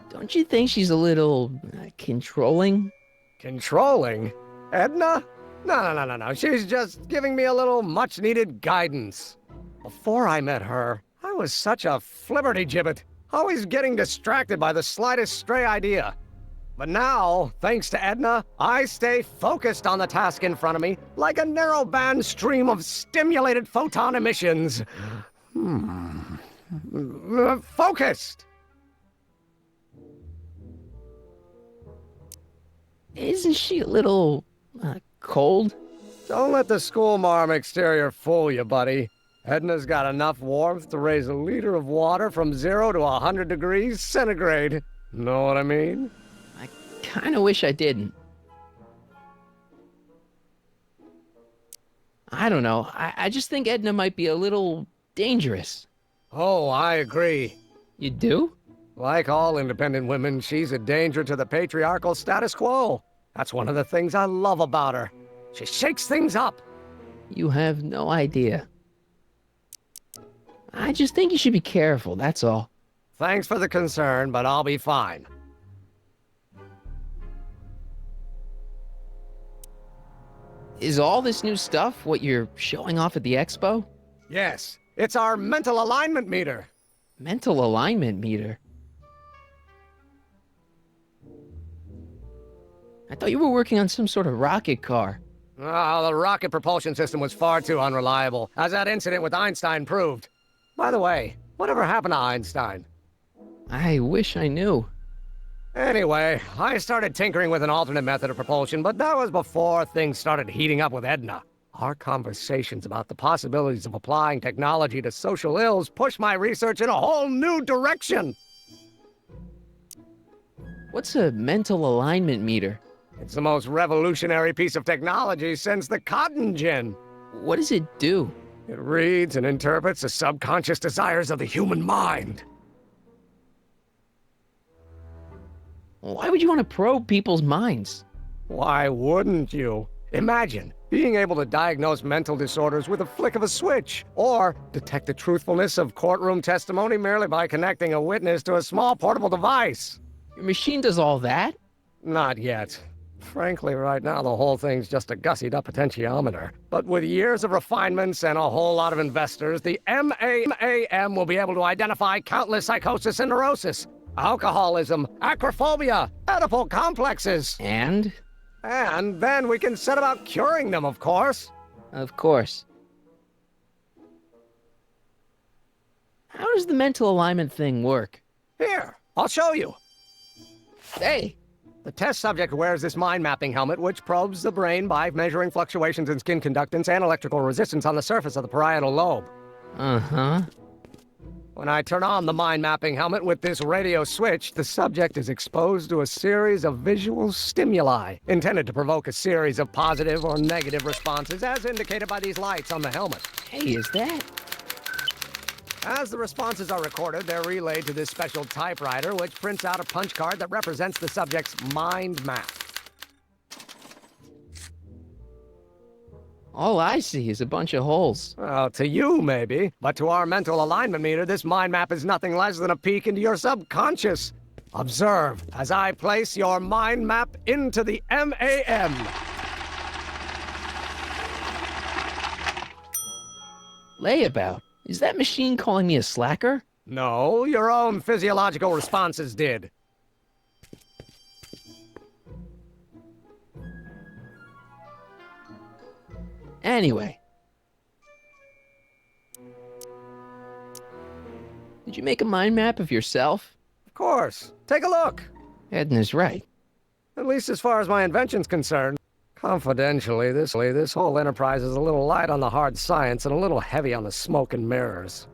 Don't you think she's a little controlling? Controlling? Edna? No. She's just giving me a little much-needed guidance. Before I met her, I was such a flibberty-gibbet, always getting distracted by the slightest stray idea. But now, thanks to Edna, I stay focused on the task in front of me, like a narrow-band stream of stimulated photon emissions. Focused! Isn't she a little, cold? Don't let the schoolmarm exterior fool you, buddy. Edna's got enough warmth to raise a liter of water from 0 to 100 degrees centigrade. Know what I mean? I kinda wish I didn't. I don't know. I just think Edna might be a little dangerous. Oh, I agree. You do? Like all independent women, she's a danger to the patriarchal status quo. That's one of the things I love about her. She shakes things up. You have no idea. I just think you should be careful, that's all. Thanks for the concern, but I'll be fine. Is all this new stuff what you're showing off at the expo? Yes, it's our mental alignment meter. Mental alignment meter? I thought you were working on some sort of rocket car. Oh, the rocket propulsion system was far too unreliable, as that incident with Einstein proved. By the way, whatever happened to Einstein? I wish I knew. Anyway, I started tinkering with an alternate method of propulsion, but that was before things started heating up with Edna. Our conversations about the possibilities of applying technology to social ills pushed my research in a whole new direction. What's a mental alignment meter? It's the most revolutionary piece of technology since the cotton gin. What does it do? It reads and interprets the subconscious desires of the human mind. Why would you want to probe people's minds? Why wouldn't you? Imagine being able to diagnose mental disorders with a flick of a switch, or detect the truthfulness of courtroom testimony merely by connecting a witness to a small portable device. Your machine does all that? Not yet. Frankly, right now, the whole thing's just a gussied-up potentiometer. But with years of refinements and a whole lot of investors, the MAM will be able to identify countless psychosis and neurosis, alcoholism, acrophobia, Oedipal complexes. And? And then we can set about curing them, of course. Of course. How does the mental alignment thing work? Here, I'll show you. Hey! The test subject wears this mind-mapping helmet, which probes the brain by measuring fluctuations in skin conductance and electrical resistance on the surface of the parietal lobe. Uh-huh. When I turn on the mind-mapping helmet with this radio switch, the subject is exposed to a series of visual stimuli, intended to provoke a series of positive or negative responses, as indicated by these lights on the helmet. Hey, is that? As the responses are recorded, they're relayed to this special typewriter, which prints out a punch card that represents the subject's mind map. All I see is a bunch of holes. Well, to you, maybe. But to our mental alignment meter, this mind map is nothing less than a peek into your subconscious. Observe as I place your mind map into the MAM. Layabout. Is that machine calling me a slacker? No, your own physiological responses did. Anyway. Did you make a mind map of yourself? Of course. Take a look. Edna's right. At least as far as my invention's concerned. Confidentially, this whole enterprise is a little light on the hard science and a little heavy on the smoke and mirrors.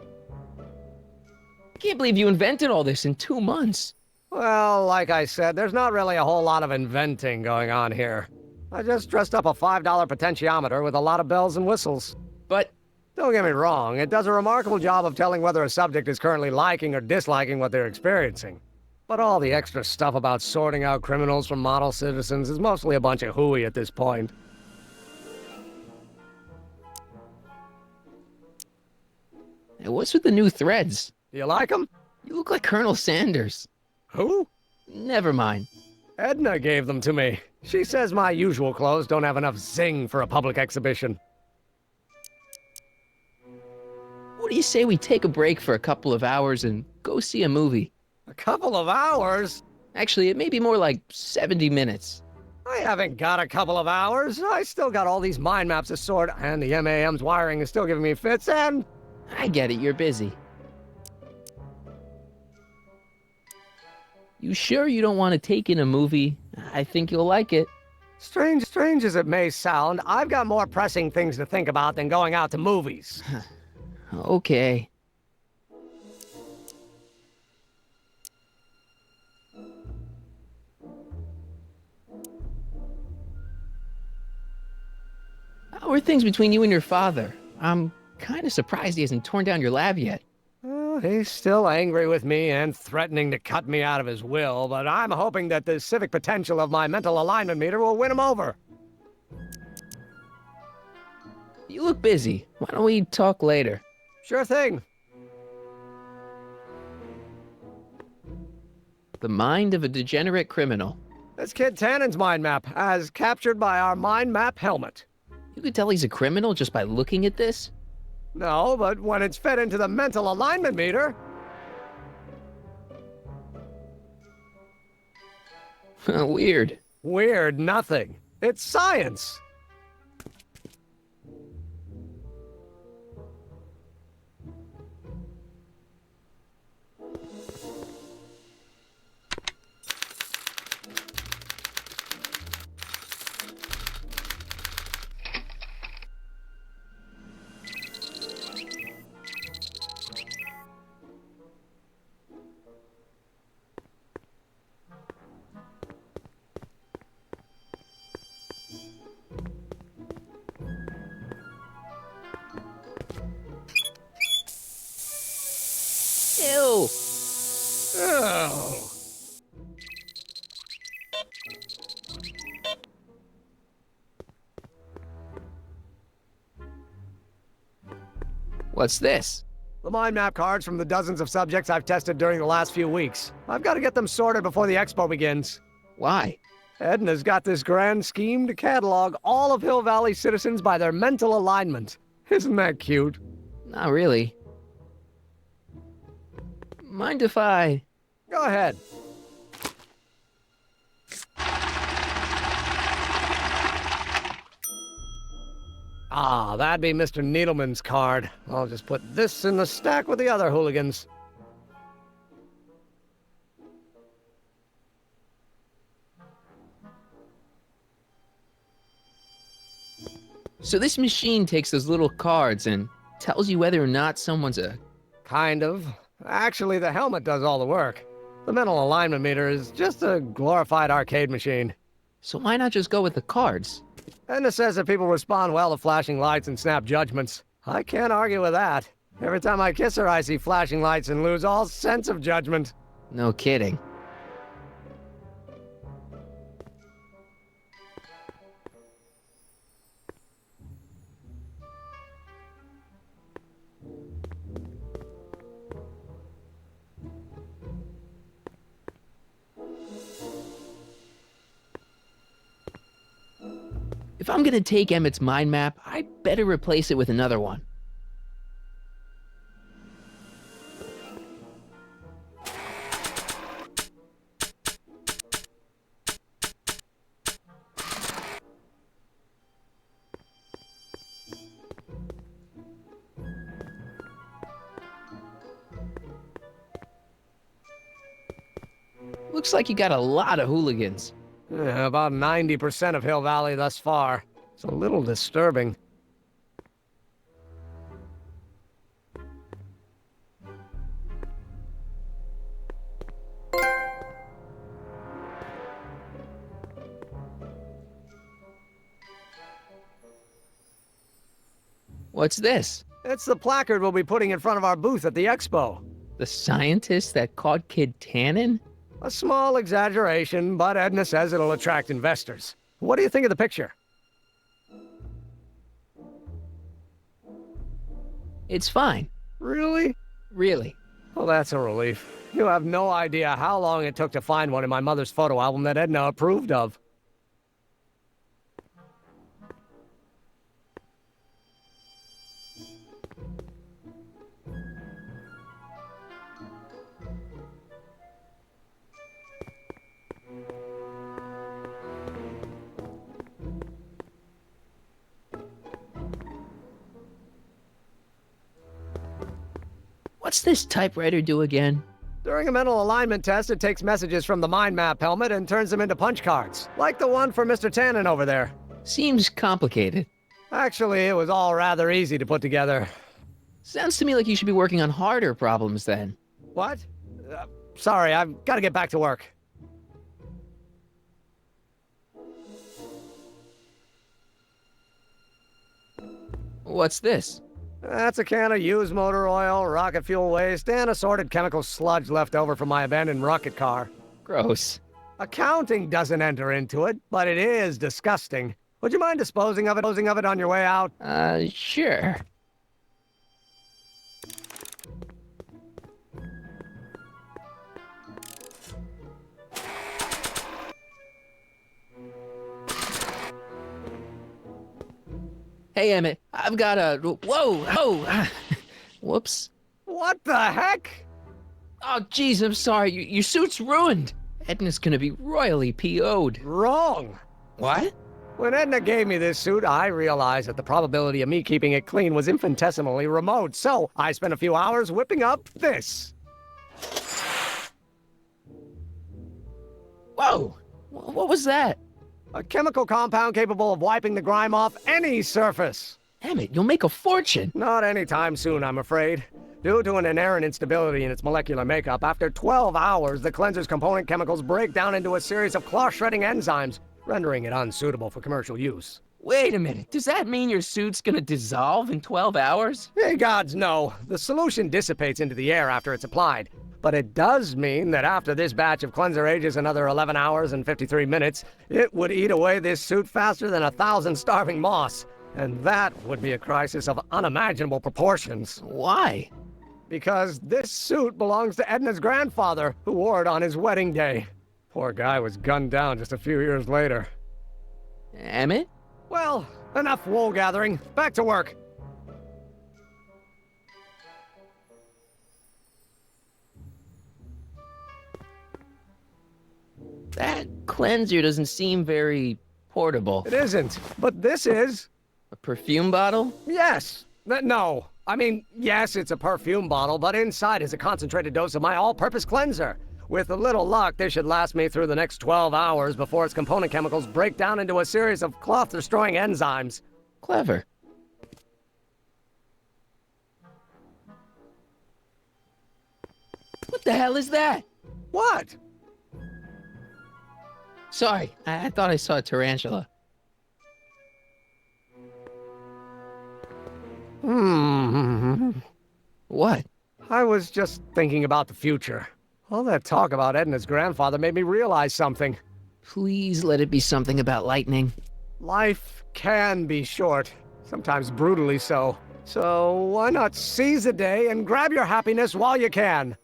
I can't believe you invented all this in 2 months. Well, like I said, there's not really a whole lot of inventing going on here. I just dressed up a $5 potentiometer with a lot of bells and whistles. But don't get me wrong, it does a remarkable job of telling whether a subject is currently liking or disliking what they're experiencing. But all the extra stuff about sorting out criminals from model citizens is mostly a bunch of hooey at this point. Hey, what's with the new threads? You like them? You look like Colonel Sanders. Who? Never mind. Edna gave them to me. She says my usual clothes don't have enough zing for a public exhibition. What do you say we take a break for a couple of hours and go see a movie? A couple of hours? Actually, it may be more like 70 minutes. I haven't got a couple of hours. I still got all these mind maps to sort, and the MAM's wiring is still giving me fits, and... I get it, you're busy. You sure you don't want to take in a movie? I think you'll like it. Strange as it may sound, I've got more pressing things to think about than going out to movies. Okay. How are things between you and your father? I'm kind of surprised he hasn't torn down your lab yet. He's still angry with me and threatening to cut me out of his will, but I'm hoping that the civic potential of my mental alignment meter will win him over. You look busy. Why don't we talk later? Sure thing. The mind of a degenerate criminal. That's Kid Tannen's mind map, as captured by our mind map helmet. You could tell he's a criminal just by looking at this? No, but when it's fed into the mental alignment meter... Weird. Weird nothing. It's science. Ew. Oh. What's this? The mind map cards from the dozens of subjects I've tested during the last few weeks. I've got to get them sorted before the expo begins. Why? Edna's got this grand scheme to catalog all of Hill Valley citizens by their mental alignment. Isn't that cute? Not really. Mind if I... Go ahead. Ah, that'd be Mr. Needleman's card. I'll just put this in the stack with the other hooligans. So this machine takes those little cards and tells you whether or not someone's a... Kind of. Actually, the helmet does all the work. The mental alignment meter is just a glorified arcade machine. So why not just go with the cards? Edna says that people respond well to flashing lights and snap judgments. I can't argue with that. Every time I kiss her, I see flashing lights and lose all sense of judgment. No kidding. If I'm gonna take Emmett's mind map, I better replace it with another one. Looks like you got a lot of hooligans. Yeah, about 90% of Hill Valley thus far. It's a little disturbing. What's this? It's the placard we'll be putting in front of our booth at the expo. The scientist that caught Kid Tannen? A small exaggeration, but Edna says it'll attract investors. What do you think of the picture? It's fine. Really? Really. Well, that's a relief. You have no idea how long it took to find one in my mother's photo album that Edna approved of. What's this typewriter do again? During a mental alignment test, it takes messages from the mind map helmet and turns them into punch cards, like the one for Mr. Tannen over there. Seems complicated. Actually, it was all rather easy to put together. Sounds to me like you should be working on harder problems then. What? Sorry, I've got to get back to work. What's this? That's a can of used motor oil, rocket fuel waste, and assorted chemical sludge left over from my abandoned rocket car. Gross. Accounting doesn't enter into it, but it is disgusting. Would you mind disposing of it on your way out? Sure. Hey, Emmett, I've got a... Whoa! Oh! Whoops. What the heck? Oh, jeez, I'm sorry. Your suit's ruined. Edna's gonna be royally PO'd. Wrong! What? When Edna gave me this suit, I realized that the probability of me keeping it clean was infinitesimally remote, so I spent a few hours whipping up this. Whoa! What was that? A chemical compound capable of wiping the grime off any surface. Emmett, you'll make a fortune. Not anytime soon, I'm afraid. Due to an inherent instability in its molecular makeup, after 12 hours, the cleanser's component chemicals break down into a series of cloth-shredding enzymes, rendering it unsuitable for commercial use. Wait a minute, does that mean your suit's gonna dissolve in 12 hours? Hey, gods, no. The solution dissipates into the air after it's applied. But it does mean that after this batch of cleanser ages another 11 hours and 53 minutes, it would eat away this suit faster than 1,000 starving moths. And that would be a crisis of unimaginable proportions. Why? Because this suit belongs to Edna's grandfather, who wore it on his wedding day. Poor guy was gunned down just a few years later. Emmett? Well, enough wool gathering. Back to work. That cleanser doesn't seem very portable. It isn't, but this is. A perfume bottle? Yes. No. I mean, yes, it's a perfume bottle, but inside is a concentrated dose of my all-purpose cleanser. With a little luck, this should last me through the next 12 hours before its component chemicals break down into a series of cloth-destroying enzymes. Clever. What the hell is that? What? Sorry, I thought I saw a tarantula. What? I was just thinking about the future. All that talk about Edna's grandfather made me realize something. Please let it be something about lightning. Life can be short, sometimes brutally so. So why not seize the day and grab your happiness while you can?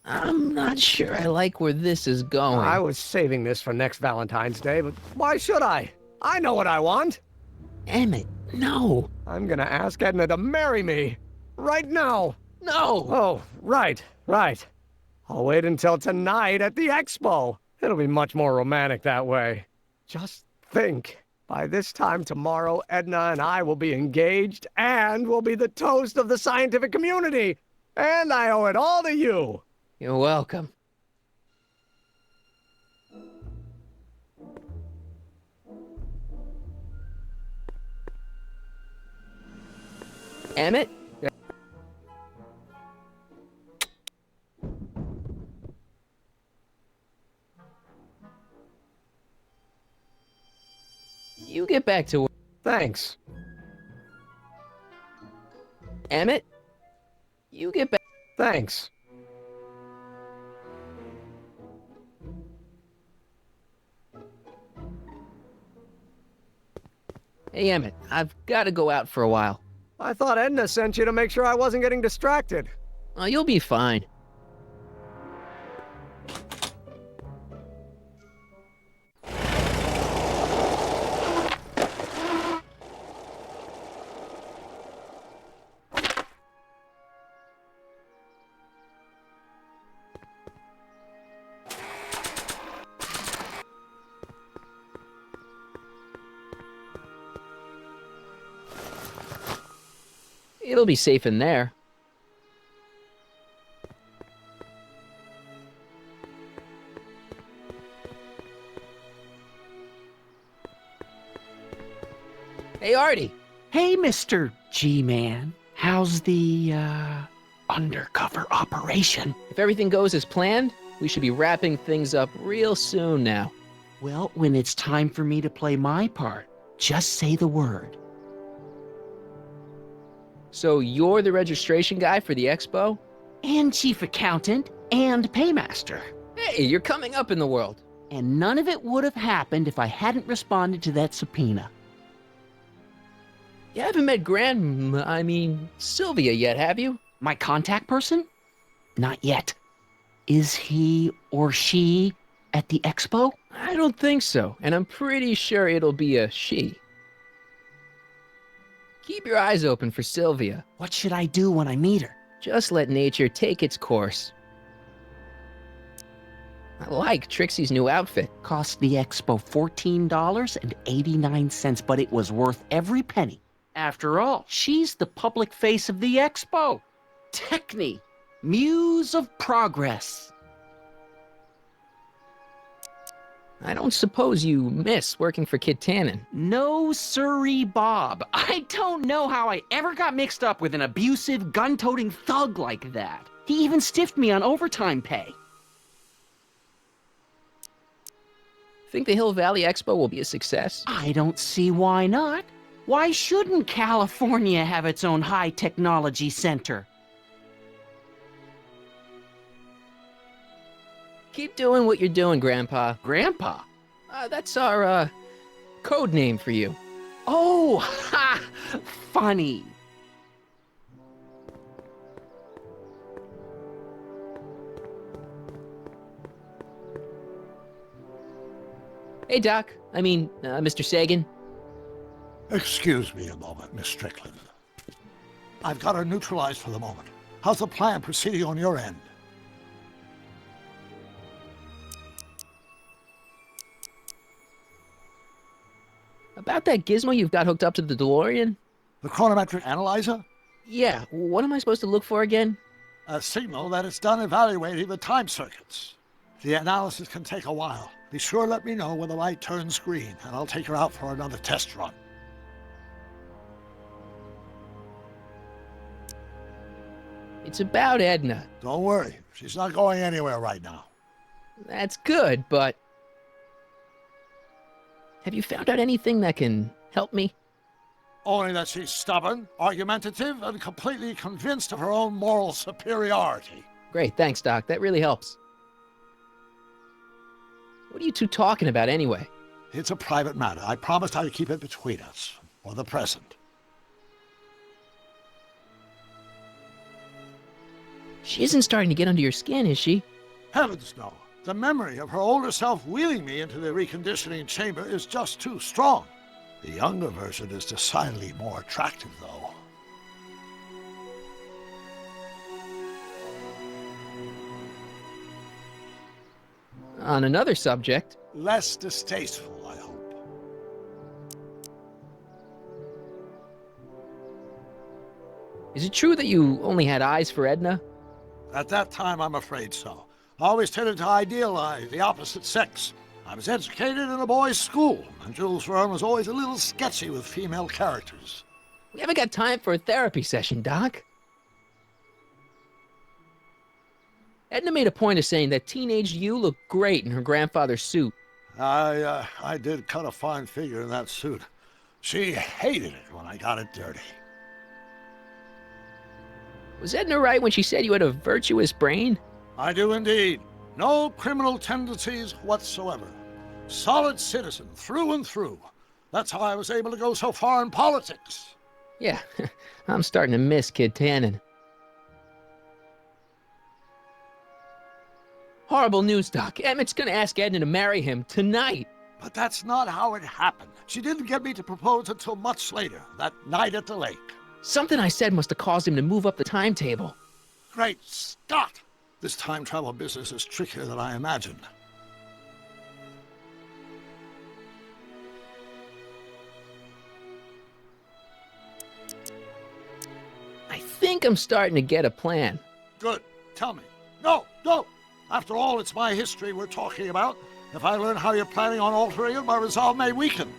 I'm not sure I like where this is going. I was saving this for next Valentine's Day, but why should I? I know what I want. Emmett, no. I'm gonna ask Edna to marry me. Right now. No. Oh, right. I'll wait until tonight at the expo. It'll be much more romantic that way. Just think. By this time tomorrow, Edna and I will be engaged and will be the toast of the scientific community. And I owe it all to you. You're welcome. Emmett? Yeah. You get back to work. Thanks. Emmett? You get back. Thanks. Hey, Emmett, I've got to go out for a while. I thought Edna sent you to make sure I wasn't getting distracted. Oh, you'll be fine. It'll be safe in there. Hey, Artie. Hey, Mr. G-Man. How's the, undercover operation? If everything goes as planned, we should be wrapping things up real soon now. Well, when it's time for me to play my part, just say the word. So you're the registration guy for the expo? And chief accountant and paymaster. Hey, you're coming up in the world. And none of it would have happened if I hadn't responded to that subpoena. You haven't met Sylvia yet, have you? My contact person? Not yet. Is he or she at the expo? I don't think so, and I'm pretty sure it'll be a she. Keep your eyes open for Sylvia. What should I do when I meet her? Just let nature take its course. I like Trixie's new outfit. Cost the expo $14.89, but it was worth every penny. After all, she's the public face of the expo. Techne, muse of progress. I don't suppose you miss working for Kid Tannen. No siree, Bob. I don't know how I ever got mixed up with an abusive, gun-toting thug like that. He even stiffed me on overtime pay. Think the Hill Valley Expo will be a success? I don't see why not. Why shouldn't California have its own high-technology center? Keep doing what you're doing, Grandpa. Grandpa? That's our, code name for you. Oh, ha! Funny. Hey, Doc. Mr. Sagan. Excuse me a moment, Miss Strickland. I've got her neutralized for the moment. How's the plan proceeding on your end? About that gizmo you've got hooked up to the DeLorean? The chronometric analyzer? Yeah, what am I supposed to look for again? A signal that it's done evaluating the time circuits. The analysis can take a while. Be sure to let me know when the light turns green, and I'll take her out for another test run. It's about Edna. Don't worry, she's not going anywhere right now. That's good, but... have you found out anything that can help me? Only that she's stubborn, argumentative, and completely convinced of her own moral superiority. Great, thanks, Doc. That really helps. What are you two talking about anyway? It's a private matter. I promised I'd keep it between us, for the present. She isn't starting to get under your skin, is she? Heavens, no. The memory of her older self wheeling me into the reconditioning chamber is just too strong. The younger version is decidedly more attractive, though. On another subject... less distasteful, I hope. Is it true that you only had eyes for Edna? At that time, I'm afraid so. I always tended to idealize the opposite sex. I was educated in a boys' school, and Jules Verne was always a little sketchy with female characters. We haven't got time for a therapy session, Doc. Edna made a point of saying that teenage you looked great in her grandfather's suit. I did cut a fine figure in that suit. She hated it when I got it dirty. Was Edna right when she said you had a virtuous brain? I do indeed. No criminal tendencies whatsoever. Solid citizen through and through. That's how I was able to go so far in politics. Yeah, I'm starting to miss Kid Tannen. Horrible news, Doc. Emmett's gonna ask Edna to marry him tonight. But that's not how it happened. She didn't get me to propose until much later, that night at the lake. Something I said must have caused him to move up the timetable. Great Scott! This time travel business is trickier than I imagined. I think I'm starting to get a plan. Good. Tell me. No, don't! After all, it's my history we're talking about. If I learn how you're planning on altering it, my resolve may weaken.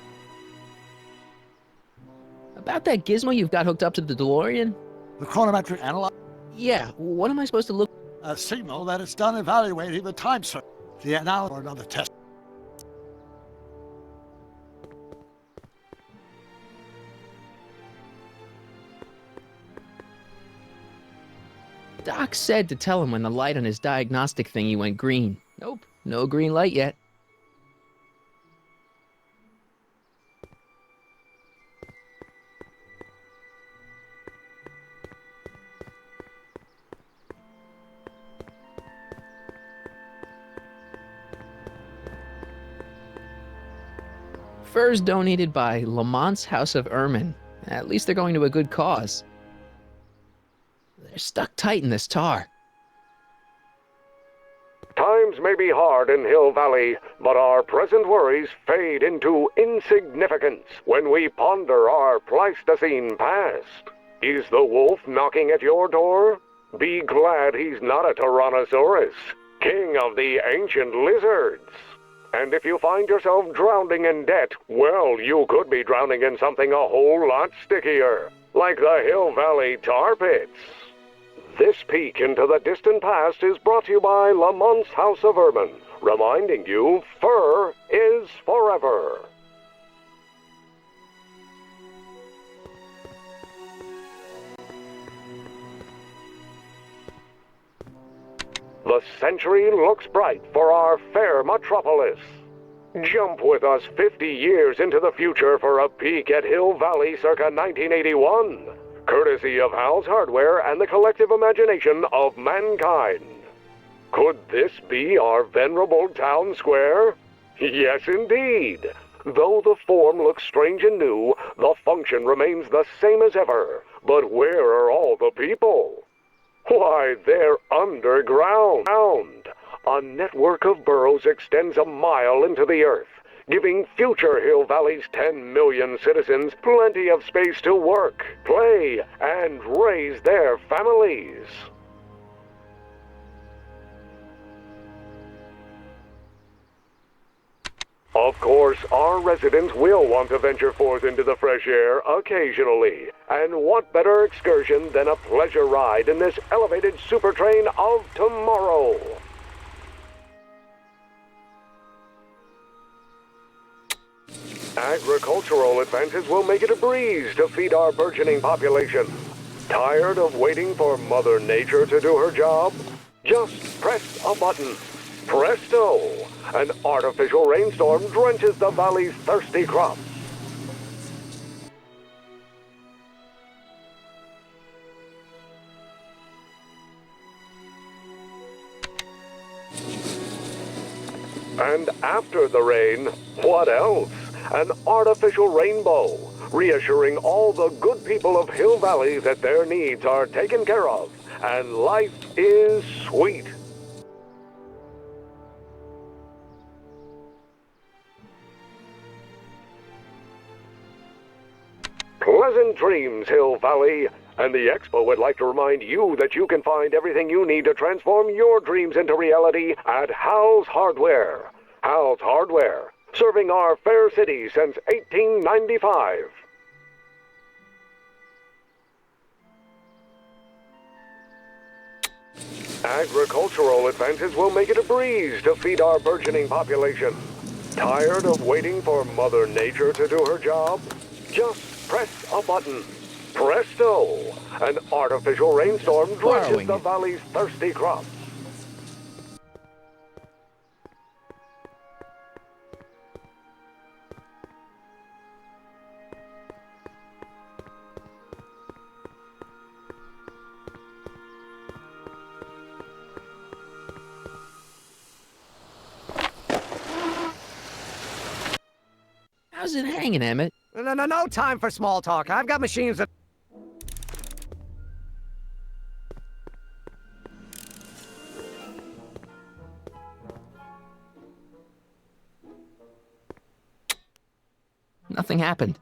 About that gizmo you've got hooked up to the DeLorean? The chronometric analyzer? Yeah, what am I supposed to look... A signal that it's done evaluating the time circuit. The analysis or another test. Doc said to tell him when the light on his diagnostic thingy went green. Nope, no green light yet. Furs donated by Lamont's House of Ermine. At least they're going to a good cause. They're stuck tight in this tar. Tar Times may be hard in Hill Valley, but our present worries fade into insignificance when we ponder our Pleistocene past. Is the wolf knocking at your door? Be glad he's not a Tyrannosaurus, king of the ancient lizards. And if you find yourself drowning in debt, well, you could be drowning in something a whole lot stickier, like the Hill Valley tar pits. This peek into the distant past is brought to you by Lamont's House of Urban, reminding you fur is forever. The century looks bright for our fair metropolis. Jump with us 50 years into the future for a peek at Hill Valley circa 1981, courtesy of Hal's Hardware and the collective imagination of mankind. Could this be our venerable town square? Yes, indeed. Though the form looks strange and new, the function remains the same as ever. But where are all the people? Why, they're underground. A network of burrows extends a mile into the earth, giving future Hill Valley's 10 million citizens plenty of space to work, play, and raise their families. Of course, our residents will want to venture forth into the fresh air occasionally. And what better excursion than a pleasure ride in this elevated super train of tomorrow? Agricultural advances will make it a breeze to feed our burgeoning population. Tired of waiting for Mother Nature to do her job? Just press a button. Presto! An artificial rainstorm drenches the valley's thirsty crops. And after the rain, what else? An artificial rainbow, reassuring all the good people of Hill Valley that their needs are taken care of, and life is sweet. Pleasant dreams, Hill Valley. And the Expo would like to remind you that you can find everything you need to transform your dreams into reality at Hal's Hardware. Hal's Hardware, serving our fair city since 1895. Agricultural advances will make it a breeze to feed our burgeoning population. Tired of waiting for Mother Nature to do her job? Just press a button. Presto! An artificial rainstorm drenches the valley's thirsty crops. How's it hanging, Emmett? No time for small talk. I've got machines that... Nothing happened.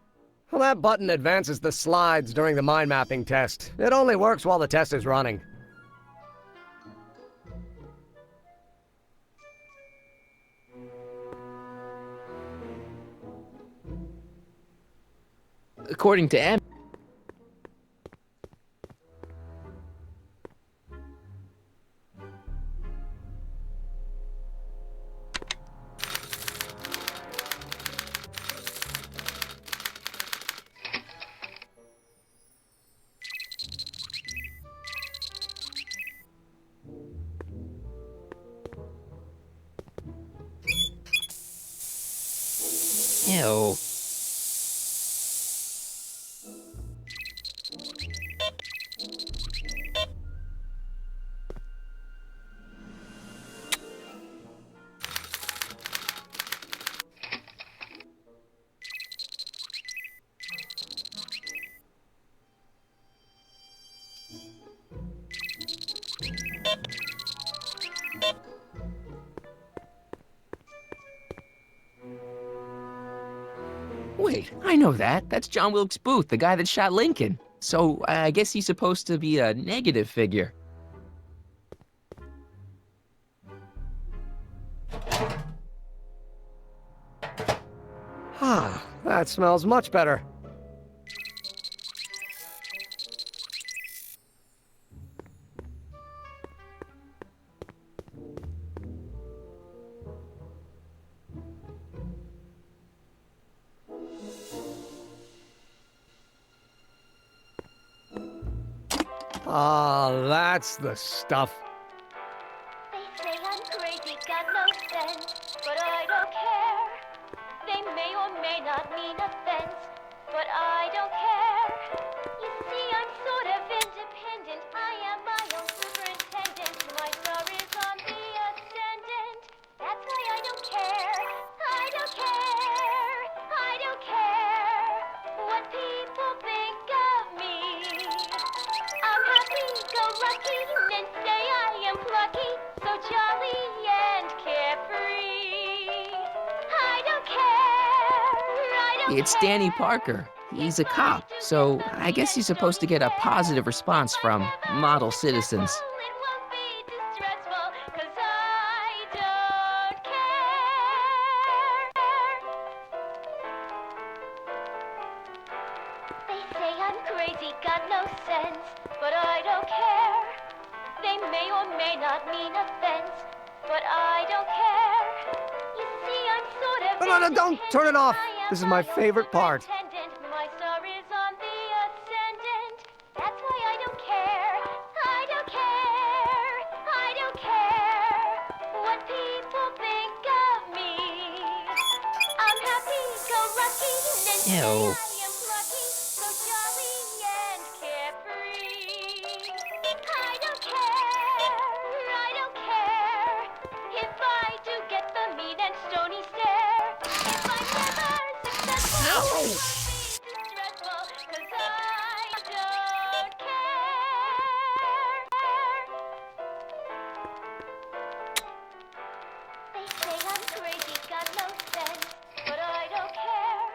Well, that button advances the slides during the mind mapping test. It only works while the test is running. According to Emmett. Ew. Wait, I know that. That's John Wilkes Booth, the guy that shot Lincoln. So I guess he's supposed to be a negative figure. Ah, that smells much better. Ah, that's the stuff. They say I'm crazy, got no sense, but I don't care. They may or may not mean offense, but I don't care. You see, I'm sort of independent. I am my own superintendent. My star is on the ascendant. That's why I don't care. I don't care. I don't care what people think of me. I'm happy-go-lucky and say I am plucky, so jolly and carefree. I don't care. I don't It's Danny Parker. He's a cop, so I guess he's supposed to get a positive response from model citizens. stressful, 'cause I don't care. They say I'm crazy, got no sense, but I don't care. They may or may not mean offense, but I don't care. You see, I'm sort of No, don't turn it off. This is my favorite part. independent. My star is on the ascendant. That's why I don't care. I don't care. I don't care what people think of me. I'm happy-go-lucky and say Ew. I am plucky, so jolly and carefree. I don't care. I don't care if I do get the mean and stony stare. If I'm never successful, it won't be distressful, 'cause I don't care. They say I'm crazy, got no sense, but I don't care.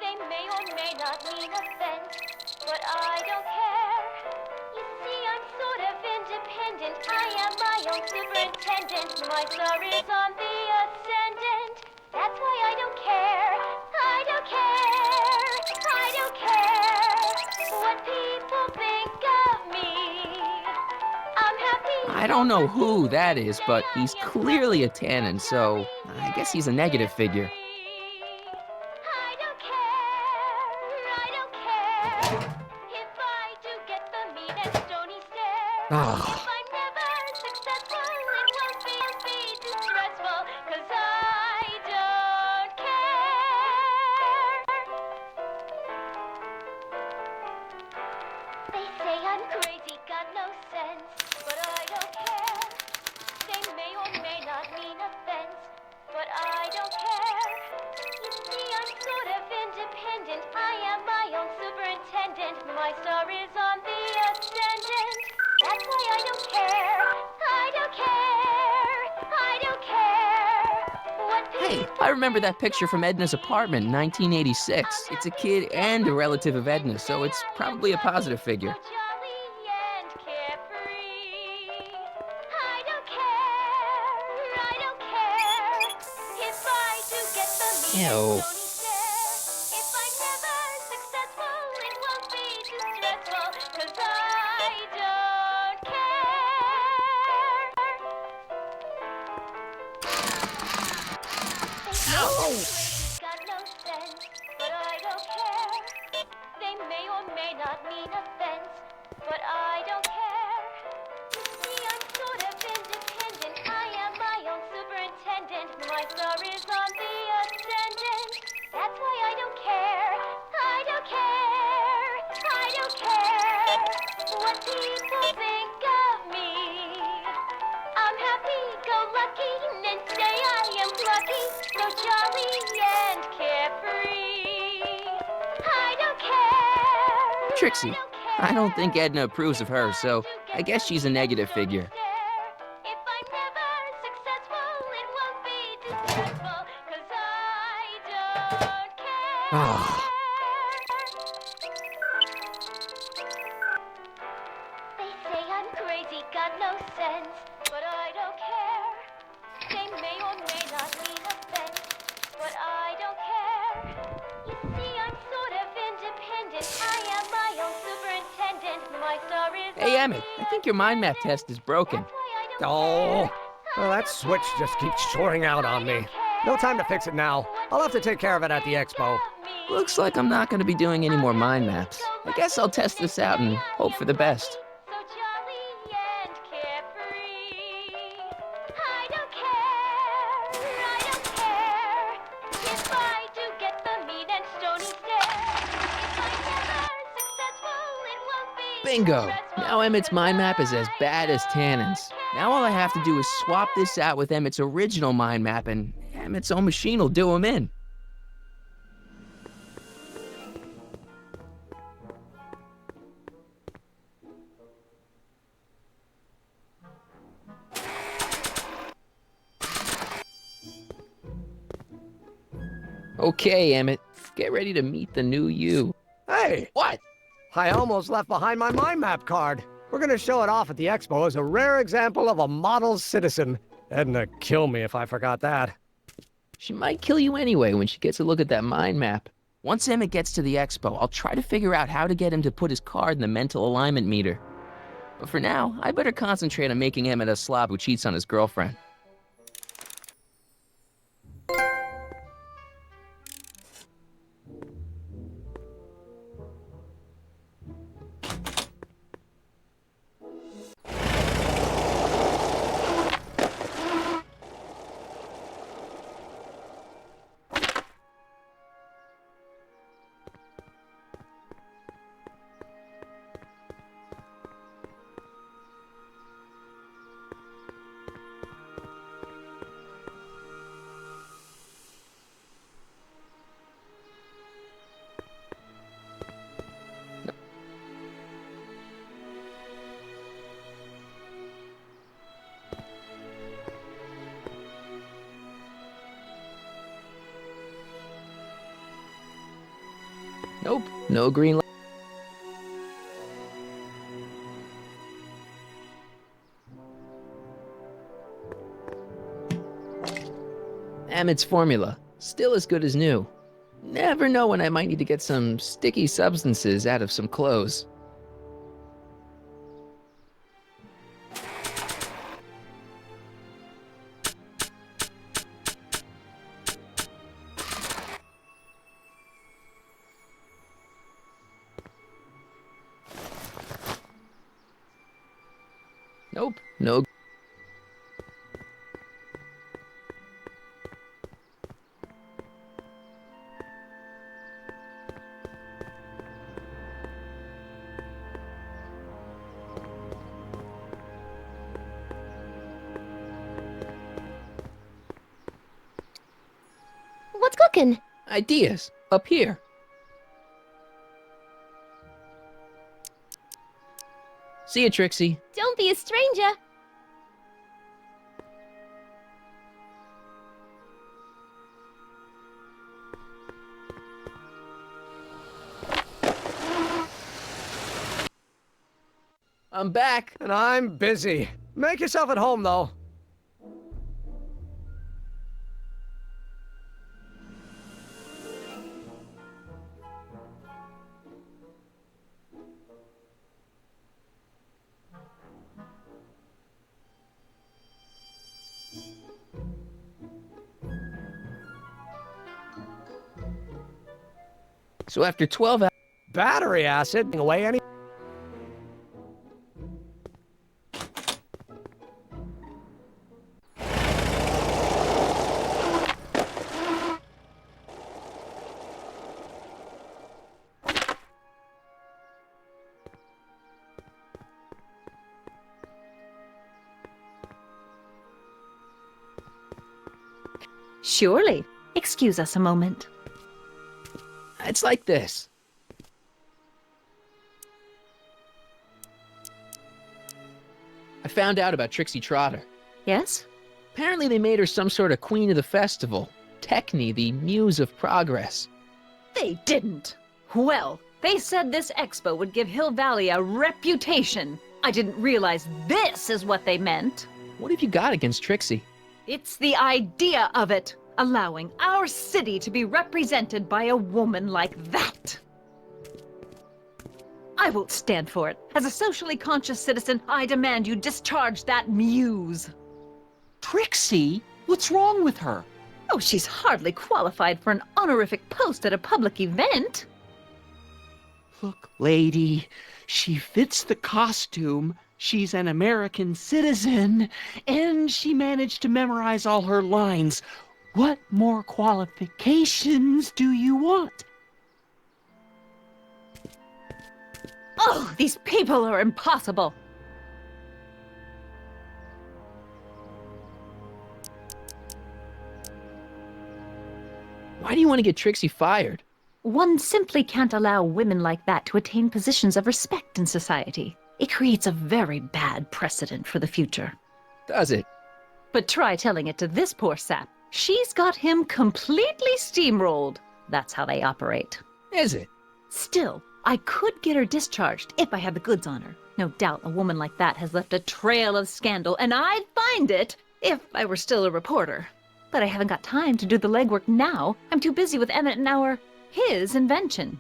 They may or may not mean offense, but I don't care. You see, I'm sort of independent. I am my own superintendent. My star is on the ascendant. That's why I don't care. I don't care. I don't care what people think of me. I'm happy. I don't know who that is, but he's clearly a Tannen, so I guess he's a negative figure. I don't care. I don't care if I do get the mean and stony stare. Ah. If I'm never successful, it won't be distressful, 'cause I don't care. They say I'm crazy, got no sense, but I don't care. They may or may not mean offense, but I don't care. You see, I'm sort of independent. I am my own superintendent. My star is on the ascendant. That's why I don't care. I don't care. I don't care what Hey, I remember that picture from Edna's apartment in 1986. It's a kid and a relative of Edna, so it's probably a positive figure. jolly and carefree. I don't care. I don't care if I do get the mean Ew. and stony stare. If I'm never successful, it won't be distressful, 'cause I don't care. Got no sense, but I don't care. They may or may not mean offense, but I don't care. You see, I'm sort of independent. I am my own superintendent. My star is on the ascendant. That's why I don't care. I don't care. I don't care what people think of me. I'm happy-go-lucky and say I am plucky, so jolly and carefree. I don't care. Trixie, I don't think Edna approves of her, so I guess she's a negative figure. If I'm never successful, it won't be distressful, 'cause I don't care. Ah. They say I'm crazy, got no sense, but I don't care. They may or may not mean offense, but I don't care. You see, I'm sort of independent. I am my own superintendent. My star is Hey, Emmett, I think your mind map test is broken. Oh, well, that switch just keeps shorting out on me. No time to fix it now. I'll have to take care of it at the expo. Looks like I'm not going to be doing any more mind maps. I guess I'll test this out and hope for the best. Bingo! Now Emmett's mind map is as bad as Tannen's. Now all I have to do is swap this out with Emmett's original mind map and Emmett's own machine will do him in. Okay, Emmett, get ready to meet the new you. Hey! What? I almost left behind my mind map card. We're gonna show it off at the expo as a rare example of a model citizen. Edna kill me if I forgot that. She might kill you anyway when she gets a look at that mind map. Once Emmett gets to the expo, I'll try to figure out how to get him to put his card in the mental alignment meter. But for now, I better concentrate on making Emmett a slob who cheats on his girlfriend. Nope, no green light. Emmett's formula, still as good as new. Never know when I might need to get some sticky substances out of some clothes. Nope, no. What's cooking? Ideas, up here. See ya, Trixie. Don't be a stranger. I'm back, and I'm busy. Make yourself at home, though. So after 12 hours... Battery acid? Away any... Surely. Excuse us a moment. It's like this. I found out about Trixie Trotter. Yes? Apparently they made her some sort of queen of the festival. Techne, the muse of progress. They didn't. Well, they said this expo would give Hill Valley a reputation. I didn't realize this is what they meant. What have you got against Trixie? It's the idea of it, allowing our city to be represented by a woman like that. I won't stand for it. As a socially conscious citizen, I demand you discharge that muse. Trixie? What's wrong with her? Oh, she's hardly qualified for an honorific post at a public event. Look, lady, she fits the costume. She's an American citizen, and she managed to memorize all her lines. What more qualifications do you want? Oh, these people are impossible. Why do you want to get Trixie fired? One simply can't allow women like that to attain positions of respect in society. It creates a very bad precedent for the future. Does it? But try telling it to this poor sap. She's got him completely steamrolled. That's how they operate. Is it? Still, I could get her discharged if I had the goods on her. No doubt a woman like that has left a trail of scandal, and I'd find it if I were still a reporter. But I haven't got time to do the legwork now. I'm too busy with Emmett and his invention.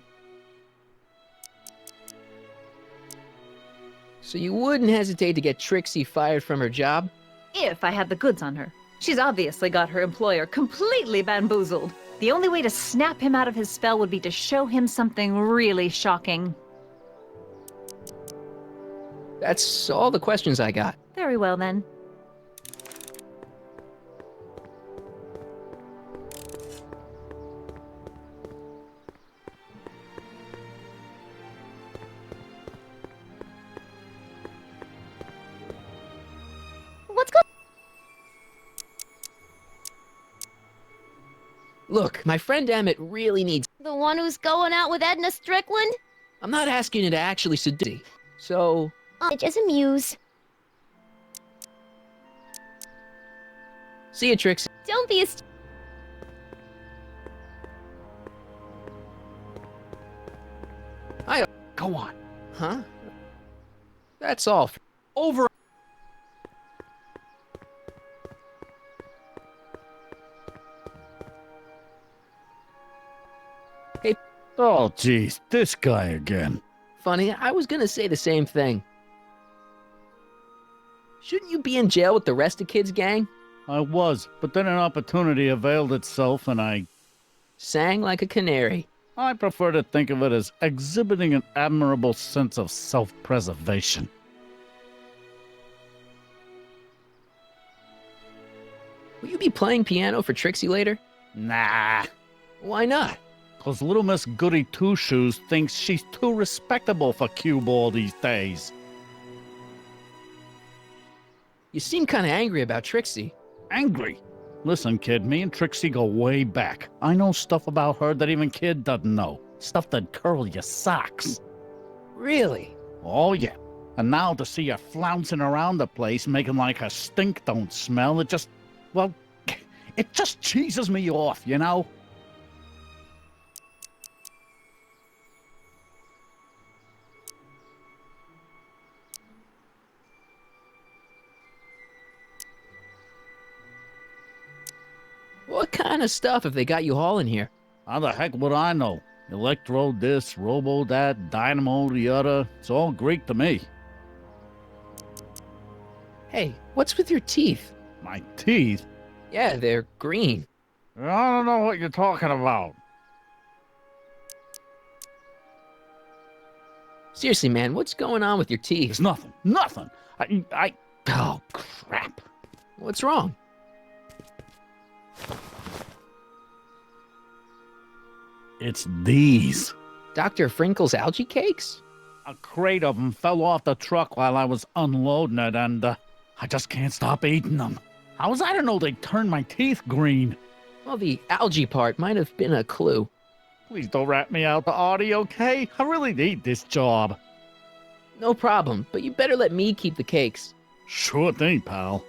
So you wouldn't hesitate to get Trixie fired from her job? If I had the goods on her. She's obviously got her employer completely bamboozled. The only way to snap him out of his spell would be to show him something really shocking. That's all the questions I got. Very well, then. What's going Look, my friend Emmett really needs... The one who's going out with Edna Strickland? I'm not asking you to actually seduce. So... Just amuse. See you, Trixie. Don't be a... Go on. Huh? That's all. Over. Hey. Oh, geez, this guy again. Funny, I was gonna say the same thing. Shouldn't you be in jail with the rest of Kid's gang? I was, but then an opportunity availed itself and I... Sang like a canary. I prefer to think of it as exhibiting an admirable sense of self-preservation. Will you be playing piano for Trixie later? Nah. Why not? 'Cause little Miss Goody Two-Shoes thinks she's too respectable for cue ball these days. You seem kind of angry about Trixie. Angry? Listen, kid, me and Trixie go way back. I know stuff about her that even Kid doesn't know. Stuff that'd curl your socks. Really? Oh, yeah. And now to see her flouncing around the place, making like her stink don't smell, it just... well, it just cheeses me off, you know? What kind of stuff have they got you hauling here? How the heck would I know? Electro this, robo that, dynamo the other. It's all Greek to me. Hey, what's with your teeth? My teeth? Yeah, they're green. I don't know what you're talking about. Seriously, man, what's going on with your teeth? It's nothing. Nothing. Oh, crap. What's wrong? It's these. Dr. Frinkle's algae cakes? A crate of them fell off the truck while I was unloading it, and I just can't stop eating them. How was I to know they'd turn my teeth green? Well, the algae part might have been a clue. Please don't rat me out to Artie, okay? I really need this job. No problem, but you better let me keep the cakes. Sure thing, pal.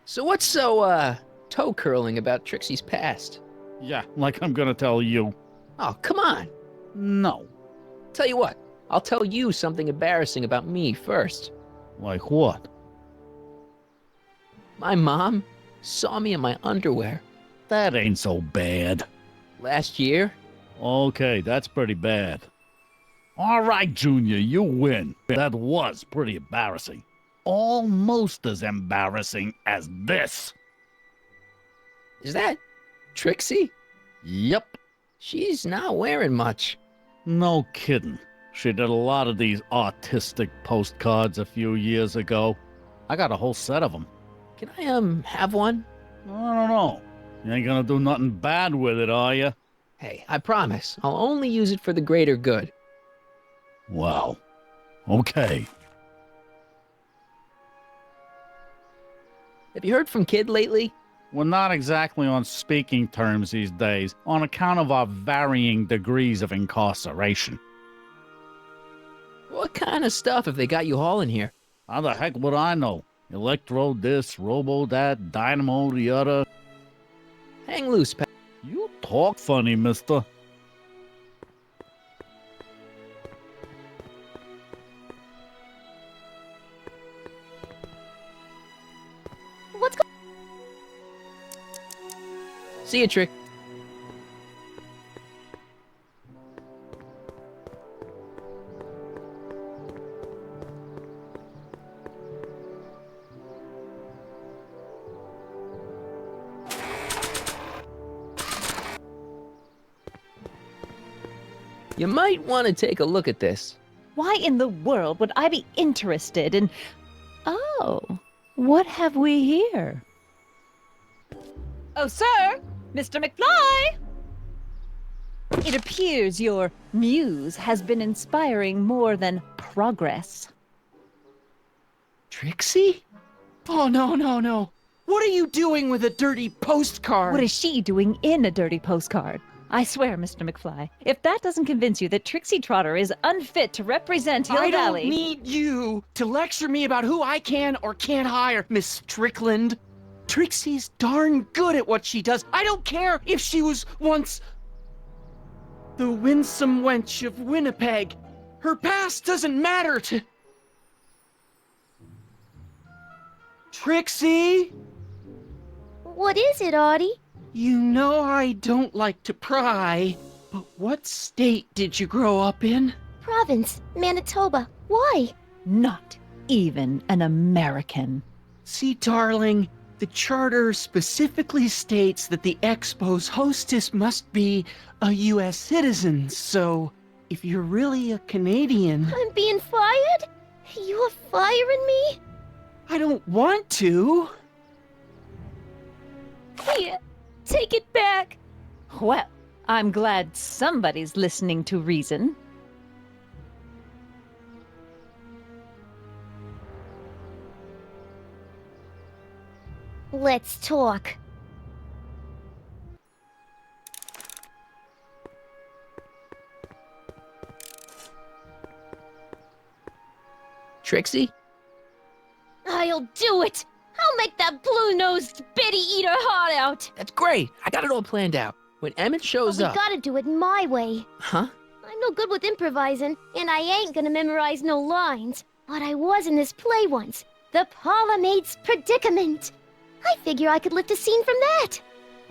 So what's so, toe curling about Trixie's past. Yeah, like I'm gonna tell you. Oh, come on. No. Tell you what, I'll tell you something embarrassing about me first. Like what? My mom saw me in my underwear. That ain't so bad. Last year? Okay, that's pretty bad. All right, Junior, you win. That was pretty embarrassing. Almost as embarrassing as this. Is that Trixie? Yep. She's not wearing much. No kidding. She did a lot of these artistic postcards a few years ago. I got a whole set of them. Can I, have one? I don't know. You ain't gonna do nothing bad with it, are you? Hey, I promise. I'll only use it for the greater good. Wow. Okay. Have you heard from Kid lately? We're not exactly on speaking terms these days, on account of our varying degrees of incarceration. What kind of stuff have they got you hauling here? How the heck would I know? Electro this, Robo that, Dynamo the other. Hang loose, pal. You talk funny, mister. What's going See ya, Trick. You might want to take a look at this. Why in the world would I be interested in... Oh, what have we here? Oh, sir! Mr. McFly! It appears your muse has been inspiring more than progress. Trixie? Oh, no, no, no. What are you doing with a dirty postcard? What is she doing in a dirty postcard? I swear, Mr. McFly, if that doesn't convince you that Trixie Trotter is unfit to represent Hill I Valley... don't need you to lecture me about who I can or can't hire, Miss Strickland. Trixie's darn good at what she does. I don't care if she was once the winsome wench of Winnipeg. Her past doesn't matter to... Trixie? What is it, Audie? You know I don't like to pry, but what state did you grow up in? Province, Manitoba. Why? Not even an American. See, darling, the charter specifically states that the Expo's hostess must be a U.S. citizen, so if you're really a Canadian... I'm being fired? You're firing me? I don't want to. Here, take it back. Well, I'm glad somebody's listening to reason. Let's talk. Trixie? I'll do it! I'll make that blue-nosed bitty eat her heart out! That's great. I got it all planned out. When Emmett shows But up... we gotta do it my way. Huh? I'm no good with improvising, and I ain't gonna memorize no lines. But I was in this play once. The Parlourmaid's Predicament. I figure I could lift a scene from that.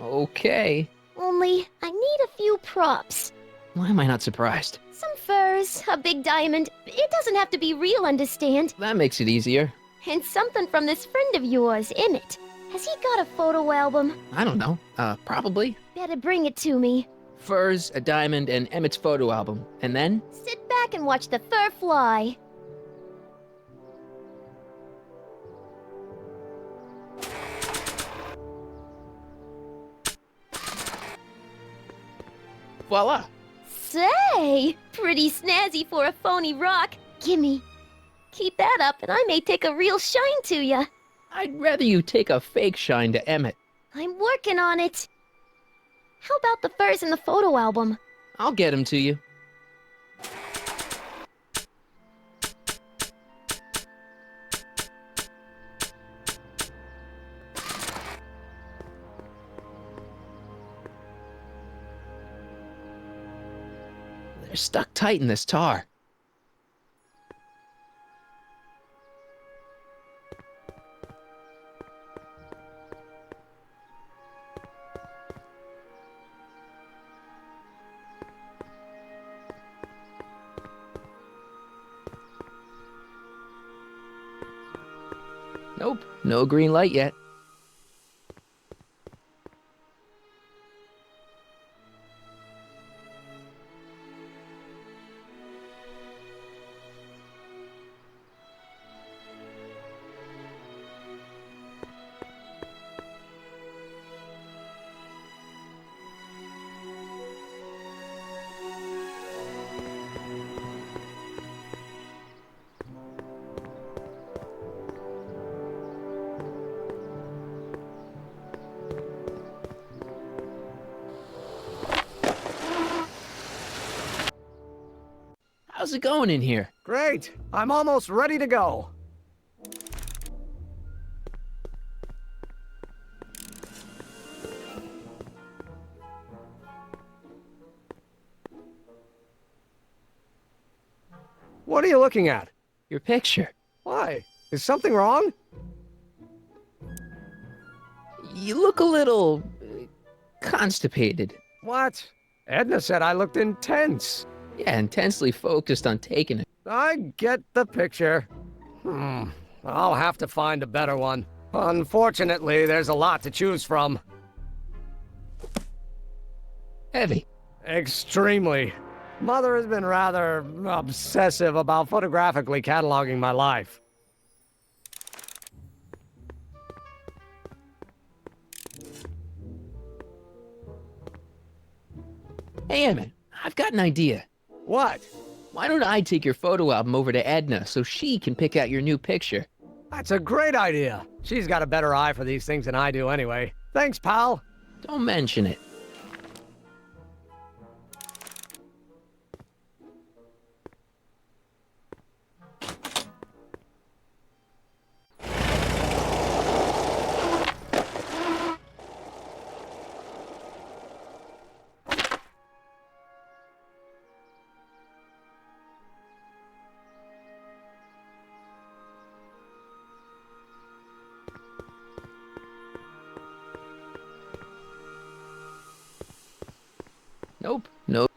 Okay. Only, I need a few props. Why am I not surprised? Some furs, a big diamond. It doesn't have to be real, understand? That makes it easier. And something from this friend of yours, Emmett. Has he got a photo album? I don't know. Probably. Better bring it to me. Furs, a diamond, and Emmett's photo album. And then? Sit back and watch the fur fly. Voila! Say, pretty snazzy for a phony rock. Gimme. Keep that up and I may take a real shine to ya. I'd rather you take a fake shine to Emmett. I'm working on it. How about the furs in the photo album? I'll get him to you. They're stuck tight in this tar. Nope, no green light yet. How's it going in here? Great. I'm almost ready to go. What are you looking at? Your picture. Why? Is something wrong? You look a little constipated. What? Edna said I looked intense. Yeah, intensely focused on taking it. I get the picture. I'll have to find a better one. Unfortunately, there's a lot to choose from. Heavy. Extremely. Mother has been rather obsessive about photographically cataloging my life. Hey, Emmett, I've got an idea. What? Why don't I take your photo album over to Edna so she can pick out your new picture? That's a great idea. She's got a better eye for these things than I do anyway. Thanks, pal. Don't mention it. Nope. Nope.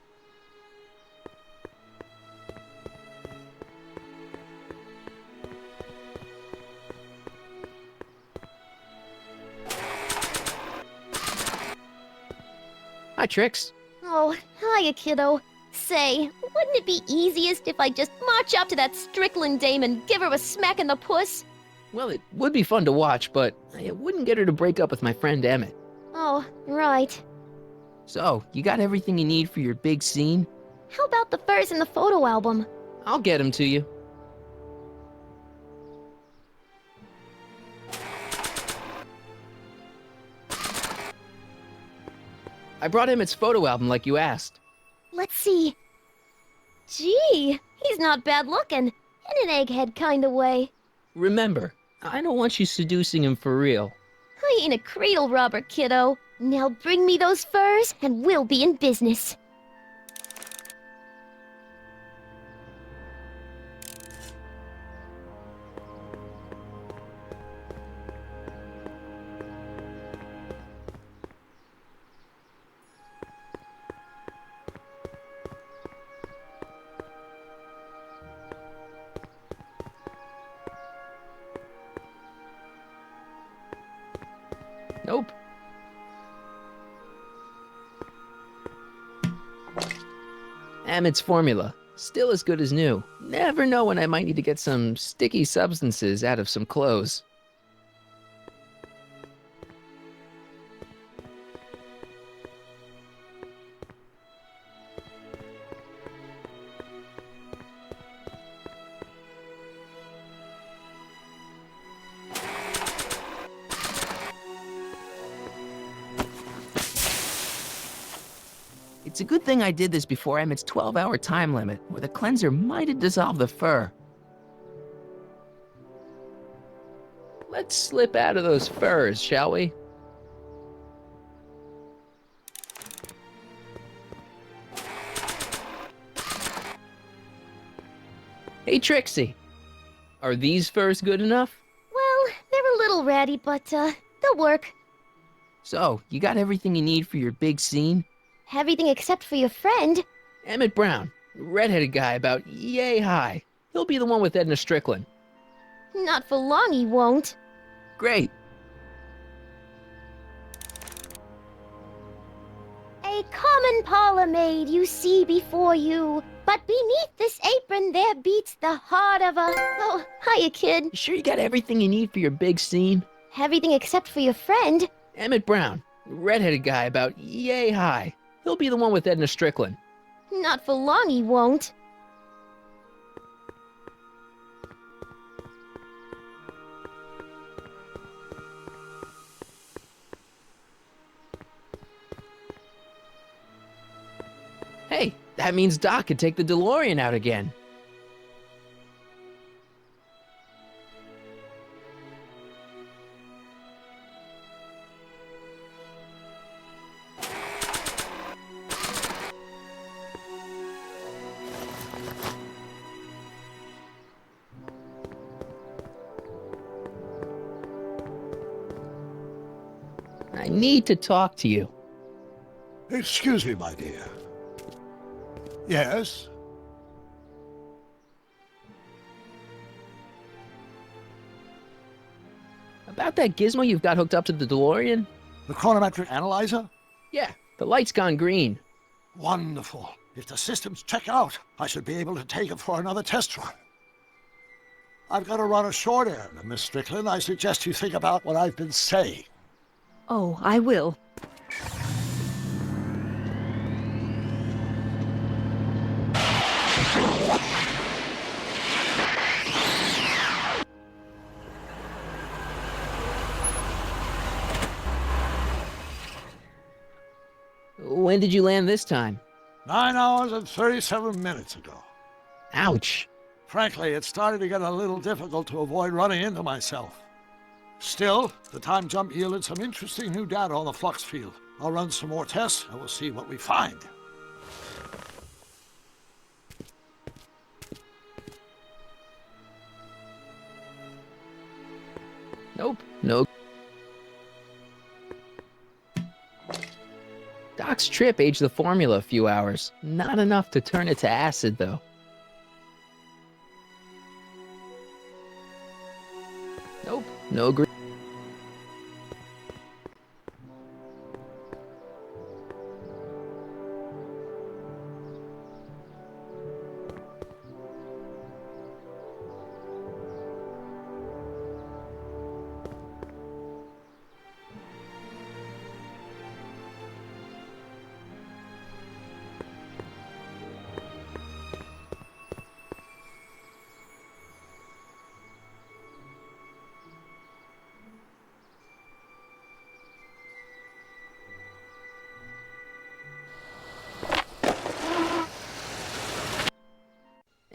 Hi, Trix. Oh, hiya, kiddo. Say, wouldn't it be easiest if I just march up to that Strickland dame and give her a smack in the puss? Well, it would be fun to watch, but it wouldn't get her to break up with my friend Emmett. Oh, right. So, you got everything you need for your big scene? How about the furs in the photo album? I'll get them to you. I brought Emmett's photo album like you asked. Let's see. Gee, he's not bad looking. In an egghead kind of way. Remember, I don't want you seducing him for real. I ain't a cradle robber, kiddo. Now bring me those furs, and we'll be in business. Nope. Emmett's formula. Still as good as new. Never know when I might need to get some sticky substances out of some clothes. It's a good thing I did this before Emmett's 12-hour time limit, or the cleanser might have dissolved the fur. Let's slip out of those furs, shall we? Hey, Trixie. Are these furs good enough? Well, they're a little ratty, but, they'll work. So, you got everything you need for your big scene? Everything except for your friend. Emmett Brown, redheaded guy about yay high. He'll be the one with Edna Strickland. Not for long, he won't. Great. A common parlor maid you see before you, but beneath this apron there beats the heart of a... Oh, hiya, kid. You sure you got everything you need for your big scene? Everything except for your friend. Emmett Brown, redheaded guy about yay high. He'll be the one with Edna Strickland. Not for long, he won't. Hey, that means Doc could take the DeLorean out again. I need to talk to you. Excuse me, my dear. Yes? About that gizmo you've got hooked up to the DeLorean? The chronometric analyzer? Yeah, the light's gone green. Wonderful. If the systems check out, I should be able to take it for another test run. I've got to run a short errand, Miss Strickland. I suggest you think about what I've been saying. Oh, I will. When did you land this time? 9 hours and 37 minutes ago. Ouch. Frankly, it started to get a little difficult to avoid running into myself. Still, the time jump yielded some interesting new data on the flux field. I'll run some more tests and we'll see what we find. Nope. No. Doc's trip aged the formula a few hours. Not enough to turn it to acid, though. Nope. No green.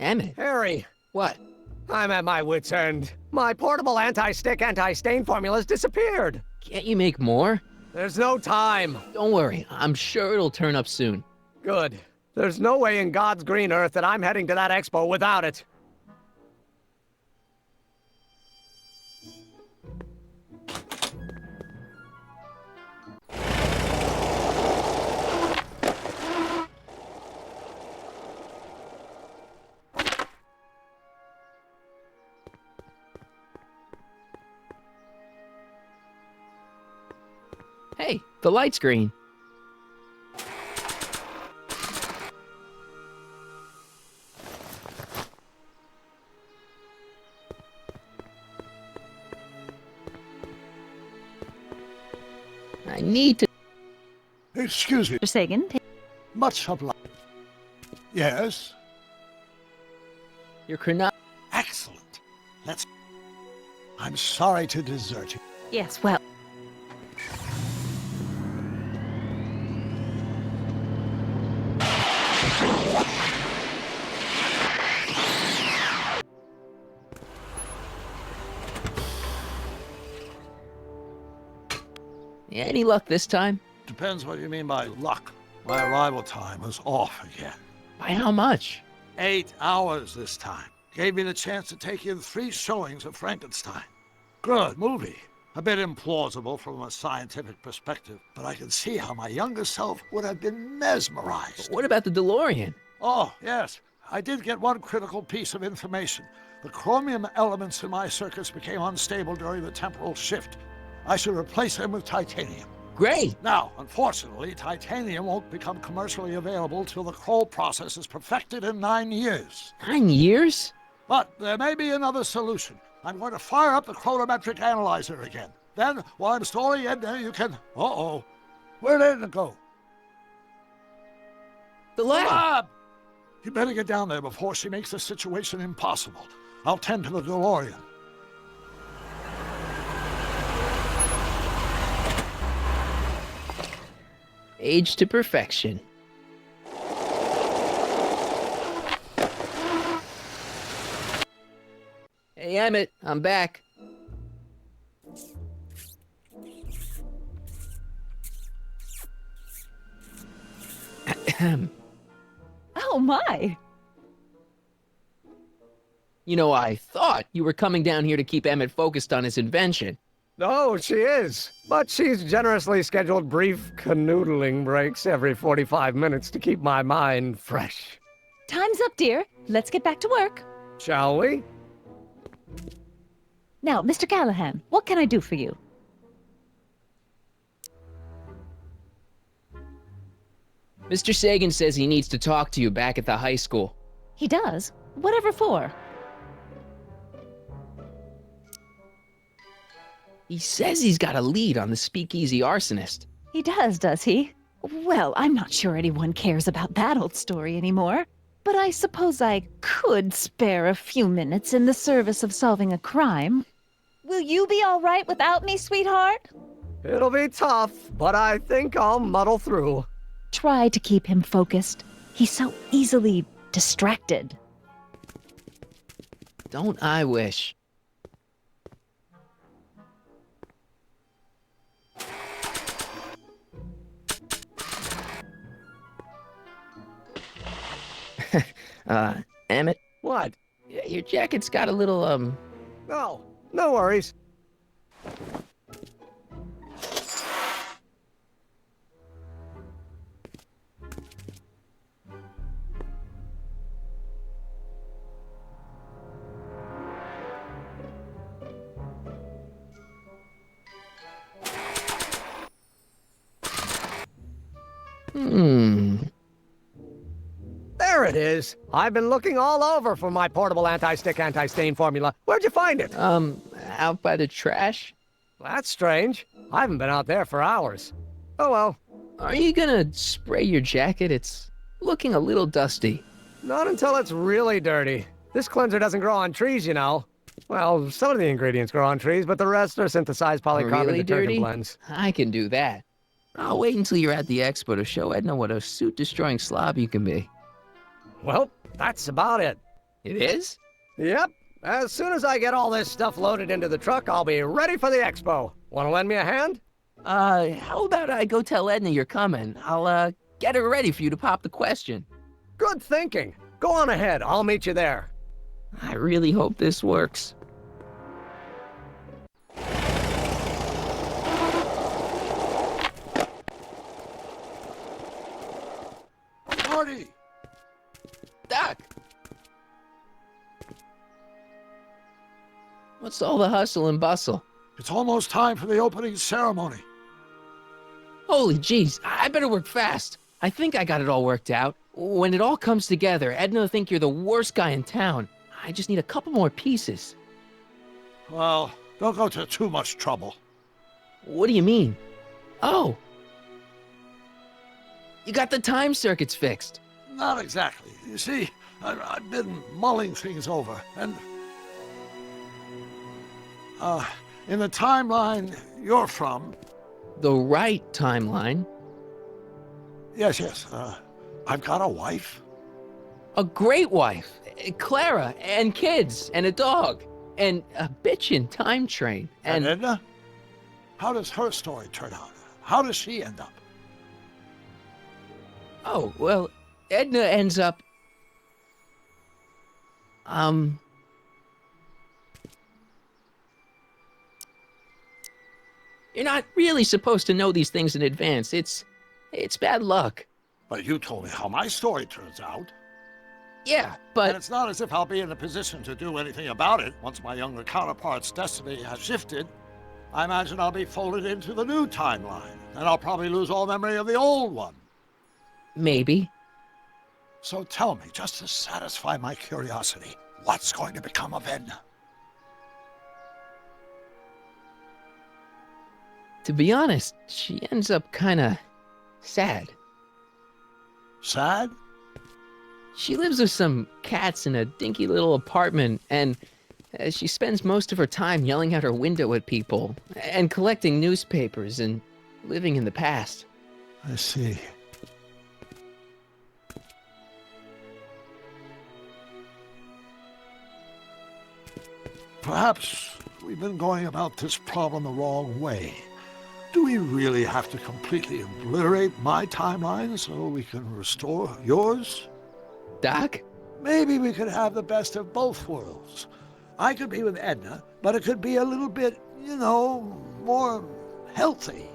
Emmett. Harry. What? I'm at my wit's end. My portable anti-stick, anti-stain formula's disappeared. Can't you make more? There's no time. Don't worry. I'm sure it'll turn up soon. Good. There's no way in God's green earth that I'm heading to that expo without it. Hey, the light's green. I need to... Excuse me. Mr. Sagan. Much obliged. Yes? Your chrono... Excellent. I'm sorry to desert you. Yes, well... Any luck this time? Depends what you mean by luck. My arrival time was off again. By how much? 8 hours this time. Gave me the chance to take in 3 showings of Frankenstein. Good movie. A bit implausible from a scientific perspective, but I can see how my younger self would have been mesmerized. What about the DeLorean? Oh, yes. I did get one critical piece of information. The chromium elements in my circuits became unstable during the temporal shift. I should replace them with titanium. Great! Now, unfortunately, titanium won't become commercially available till the Kroll process is perfected in 9 years. 9 years? But there may be another solution. I'm going to fire up the chronometric analyzer again. Then, while I'm stalling Edna, you can... Uh-oh. Where'd Edna go? The lab! You better get down there before she makes the situation impossible. I'll tend to the DeLorean. Age to perfection. Hey, Emmett, I'm back. Oh, my. You know, I thought you were coming down here to keep Emmett focused on his invention. No, she is. But she's generously scheduled brief canoodling breaks every 45 minutes to keep my mind fresh. Time's up, dear. Let's get back to work. Shall we? Now, Mr. Callahan, what can I do for you? Mr. Sagan says he needs to talk to you back at the high school. He does? Whatever for? He says he's got a lead on the speakeasy arsonist. He does he? Well, I'm not sure anyone cares about that old story anymore. But I suppose I could spare a few minutes in the service of solving a crime. Will you be all right without me, sweetheart? It'll be tough, but I think I'll muddle through. Try to keep him focused. He's so easily distracted. Don't I wish? Emmett? What? Your jacket's got a little, No, no worries. There it is. I've been looking all over for my portable anti-stick, anti-stain formula. Where'd you find it? Out by the trash. That's strange. I haven't been out there for hours. Oh well. Are you gonna spray your jacket? It's looking a little dusty. Not until it's really dirty. This cleanser doesn't grow on trees, you know. Well, some of the ingredients grow on trees, but the rest are synthesized polycarbonate Really detergent dirty? blends. I can do that. I'll wait until you're at the expo to show Edna what a suit-destroying slob you can be. Well, that's about it. It is? Yep. As soon as I get all this stuff loaded into the truck, I'll be ready for the expo. Want to lend me a hand? How about I go tell Edna you're coming? I'll, get her ready for you to pop the question. Good thinking. Go on ahead. I'll meet you there. I really hope this works. Marty! Doc! What's all the hustle and bustle? It's almost time for the opening ceremony. Holy jeez, I better work fast. I think I got it all worked out. When it all comes together, Edna will think you're the worst guy in town. I just need a couple more pieces. Well, don't go to too much trouble. What do you mean? Oh. You got the time circuits fixed. Not exactly. You see, I've been mulling things over, and... in the timeline you're from... The right timeline? Yes. I've got a wife. A great wife. Clara, and kids, and a dog, and a bitchin' time train, And Edna? How does her story turn out? How does she end up? Oh, well, Edna ends up... You're not really supposed to know these things in advance. It's bad luck. But you told me how my story turns out. Yeah, but... And it's not as if I'll be in a position to do anything about it once my younger counterpart's destiny has shifted. I imagine I'll be folded into the new timeline, and I'll probably lose all memory of the old one. Maybe. So tell me, just to satisfy my curiosity, what's going to become of Edna? To be honest, she ends up kinda sad. Sad? She lives with some cats in a dinky little apartment, and she spends most of her time yelling out her window at people, and collecting newspapers, and living in the past. I see. Perhaps we've been going about this problem the wrong way. Do we really have to completely obliterate my timeline so we can restore yours? Doc? Maybe we could have the best of both worlds. I could be with Edna, but it could be a little bit, more healthy.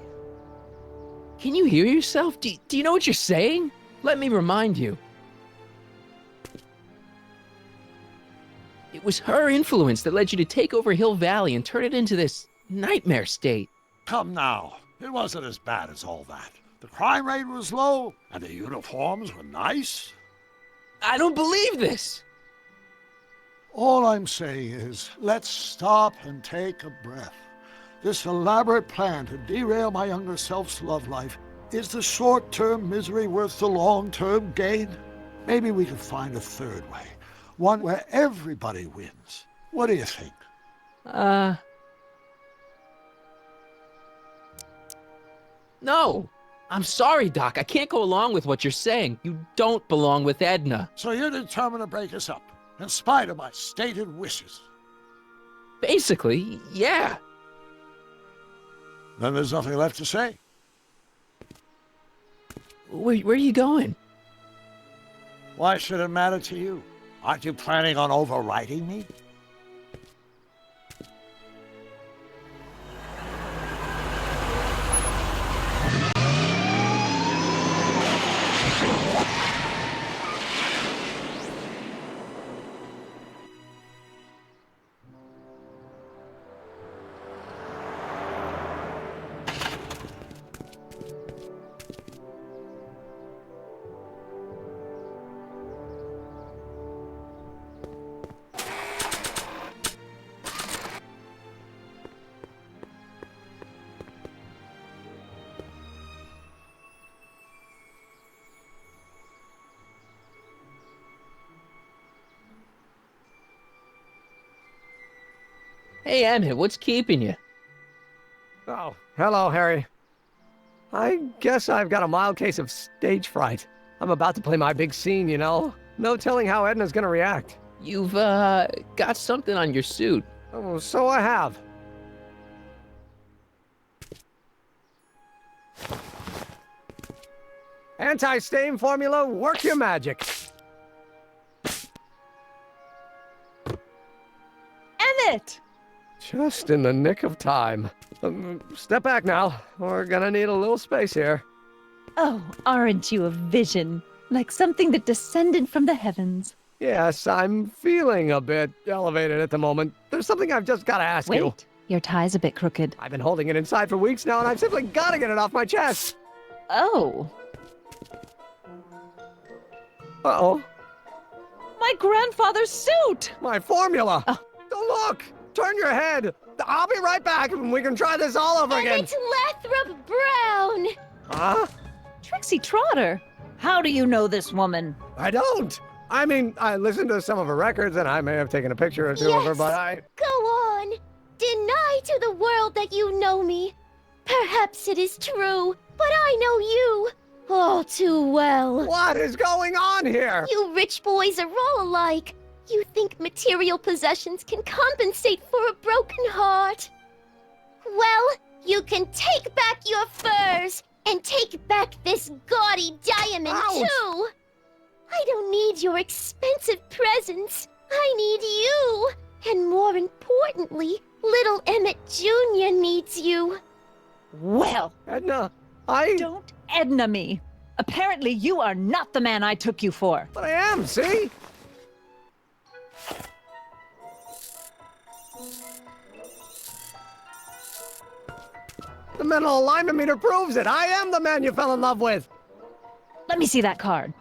Can you hear yourself? Do you know what you're saying? Let me remind you. It was her influence that led you to take over Hill Valley and turn it into this nightmare state. Come now, it wasn't as bad as all that. The crime rate was low, and the uniforms were nice. I don't believe this! All I'm saying is, let's stop and take a breath. This elaborate plan to derail my younger self's love life, is the short-term misery worth the long-term gain? Maybe we could find a third way, one where everybody wins. What do you think? No! I'm sorry, Doc. I can't go along with what you're saying. You don't belong with Edna. So you're determined to break us up, in spite of my stated wishes? Basically, yeah. Then there's nothing left to say. Where are you going? Why should it matter to you? Aren't you planning on overriding me? Hey, Emmett, what's keeping you? Oh, hello, Harry. I guess I've got a mild case of stage fright. I'm about to play my big scene, No telling how Edna's gonna react. You've, got something on your suit. Oh, so I have. Anti-stain formula, work your magic. Emmett! Just in the nick of time. Step back now. We're gonna need a little space here. Oh, aren't you a vision? Like something that descended from the heavens. Yes, I'm feeling a bit elevated at the moment. There's something I've just gotta ask you. Wait, your tie's a bit crooked. I've been holding it inside for weeks now, and I've simply gotta get it off my chest. Oh. Uh-oh. My grandfather's suit! My formula! Oh. Look! Turn your head! I'll be right back and we can try this all over again! It's Lathrop Brown! Huh? Trixie Trotter! How do you know this woman? I don't! I mean, I listened to some of her records and I may have taken a picture or two of her, but I... Go on! Deny to the world that you know me. Perhaps it is true, but I know you all too well. What is going on here? You rich boys are all alike. You think material possessions can compensate for a broken heart? Well, you can take back your furs and take back this gaudy diamond, too! I don't need your expensive presents. I need you! And more importantly, little Emmett Jr. needs you. Don't Edna me. Apparently you are not the man I took you for. But I am, see? The mental alignment meter proves it. I am the man you fell in love with. Let me see that card.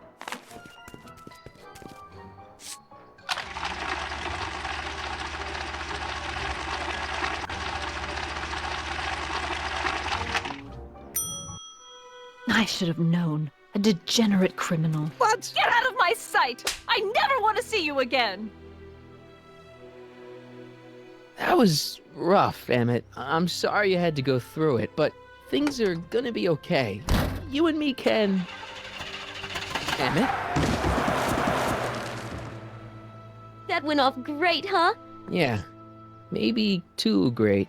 I should have known. A degenerate criminal. What? Get out of my sight! I never want to see you again! That was rough, Emmett. I'm sorry you had to go through it, but things are gonna be okay. You and me can... Emmett? That went off great, huh? Yeah, maybe too great.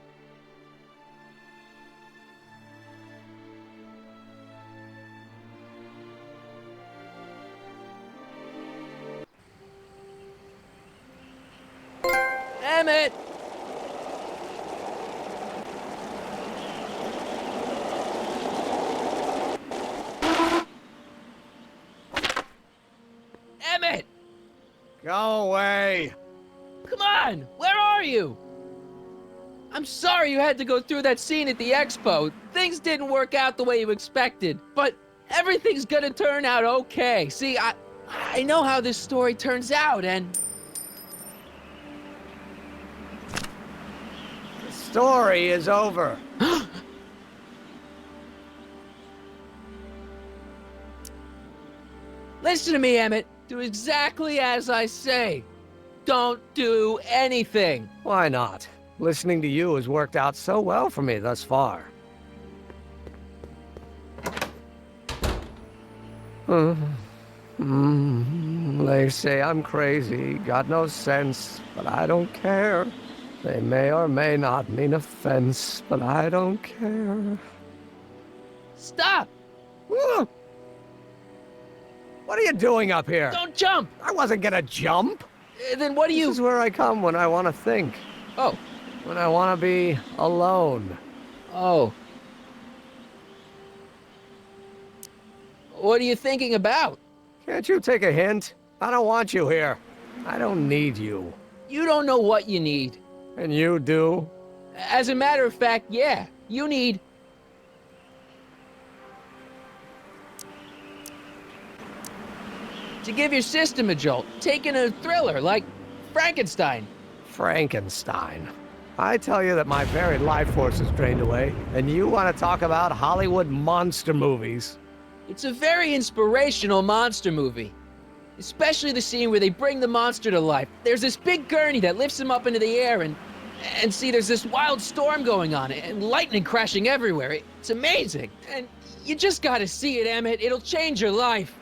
Emmett! Emmett! Go away. Come on! Where are you? I'm sorry you had to go through that scene at the expo. Things didn't work out the way you expected, but everything's gonna turn out okay. See, I know how this story turns out, and... The story is over. Listen to me, Emmett. Do exactly as I say. Don't do anything. Why not? Listening to you has worked out so well for me thus far. They say I'm crazy, got no sense, but I don't care. They may or may not mean offense, but I don't care. Stop! What are you doing up here? Don't jump! I wasn't gonna jump. Then what do you... This is where I come when I want to think. Oh. When I want to be alone. Oh. What are you thinking about? Can't you take a hint? I don't want you here. I don't need you. You don't know what you need. And you do? As a matter of fact, yeah. You need... to give your system a jolt. Taking a thriller like Frankenstein. Frankenstein. I tell you that my very life force is drained away, and you want to talk about Hollywood monster movies. It's a very inspirational monster movie. Especially the scene where they bring the monster to life. There's this big gurney that lifts him up into the air, and see, there's this wild storm going on, and lightning crashing everywhere. It's amazing. And you just gotta see it, Emmett. It'll change your life.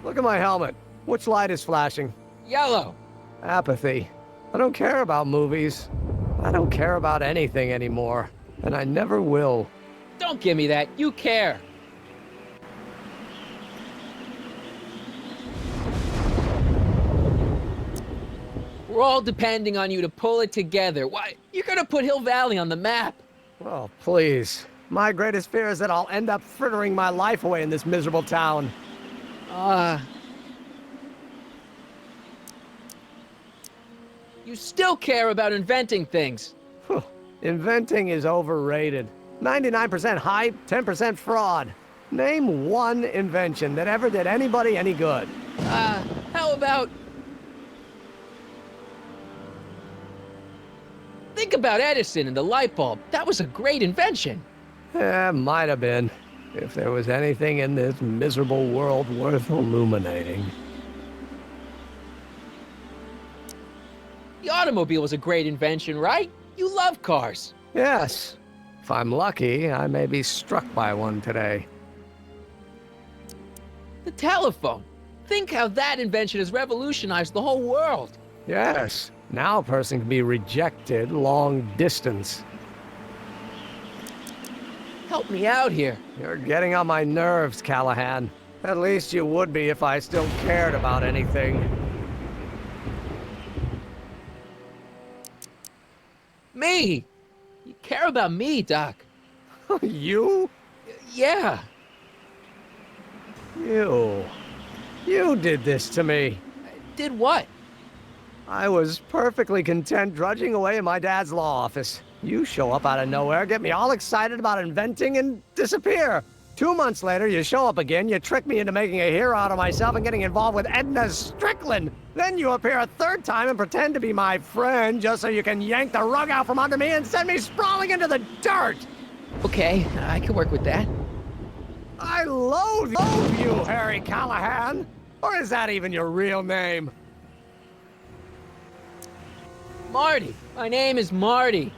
Look at my helmet. Which light is flashing? Yellow. Apathy. I don't care about movies. I don't care about anything anymore. And I never will. Don't give me that. You care. We're all depending on you to pull it together. Why, you're gonna put Hill Valley on the map. Oh, please. My greatest fear is that I'll end up frittering my life away in this miserable town. You still care about inventing things. Inventing is overrated. 99% hype, 10% fraud. Name one invention that ever did anybody any good. How about... Think about Edison and the light bulb. That was a great invention. Might have been. If there was anything in this miserable world worth illuminating. The automobile was a great invention, right? You love cars. Yes. If I'm lucky, I may be struck by one today. The telephone. Think how that invention has revolutionized the whole world. Yes. Now a person can be rejected long distance. Help me out here. You're getting on my nerves, Callahan. At least you would be if I still cared about anything. Me! You care about me, Doc. You? Yeah. You did this to me. Did what? I was perfectly content drudging away in my dad's law office. You show up out of nowhere, get me all excited about inventing, and disappear. 2 months later, you show up again, you trick me into making a hero out of myself and getting involved with Edna Strickland. Then you appear a third time and pretend to be my friend just so you can yank the rug out from under me and send me sprawling into the dirt. Okay, I can work with that. I loathe you, Harry Callahan. Or is that even your real name? Marty. My name is Marty.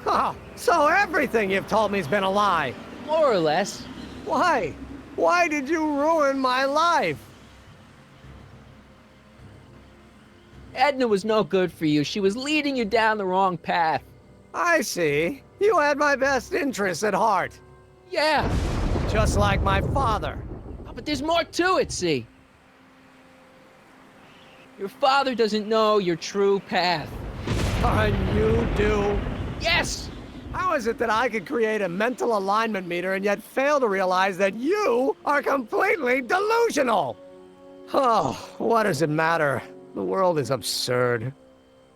Oh, so everything you've told me's been a lie. More or less. Why? Why did you ruin my life? Edna was no good for you. She was leading you down the wrong path. I see. You had my best interests at heart. Yeah. Just like my father. Oh, but there's more to it, see? Your father doesn't know your true path. And you do? Yes! How is it that I could create a mental alignment meter and yet fail to realize that you are completely delusional? Oh, what does it matter? The world is absurd.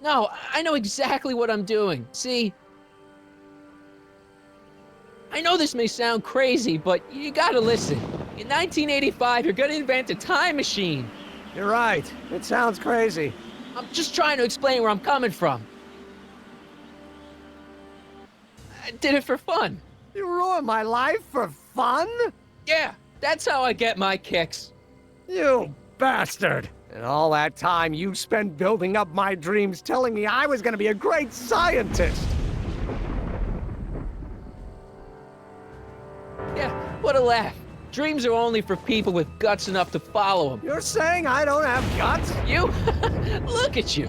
No, I know exactly what I'm doing. See? I know this may sound crazy, but you gotta listen. In 1985, you're gonna invent a time machine. You're right. It sounds crazy. I'm just trying to explain where I'm coming from. I did it for fun. You ruined my life for fun? Yeah, that's how I get my kicks. You bastard! And all that time you spent building up my dreams, telling me I was gonna be a great scientist. Yeah, what a laugh. Dreams are only for people with guts enough to follow them. You're saying I don't have guts? You? Look at you.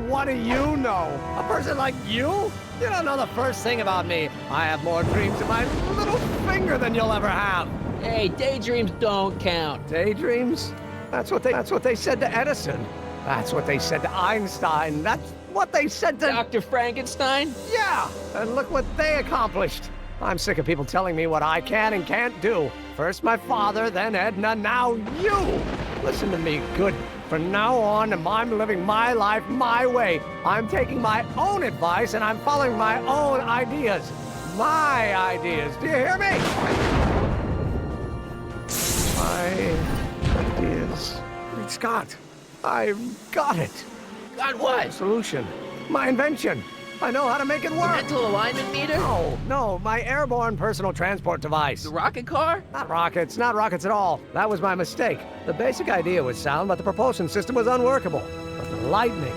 What do you know? A person like you? You don't know the first thing about me. I have more dreams in my little finger than you'll ever have. Hey, daydreams don't count. Daydreams? That's what they said to Edison. That's what they said to Einstein. That's what they said to Dr. Frankenstein? Yeah, and look what they accomplished. I'm sick of people telling me what I can and can't do. First my father, then Edna, now you. Listen to me good. From now on, I'm living my life my way. I'm taking my own advice and I'm following my own ideas. My ideas. Do you hear me? My ideas. Great Scott. I've got it. Got what? Solution. My invention. I know how to make it work. Mental alignment meter? No, my airborne personal transport device. The rocket car? Not rockets at all. That was my mistake. The basic idea was sound, but the propulsion system was unworkable. But the lightning.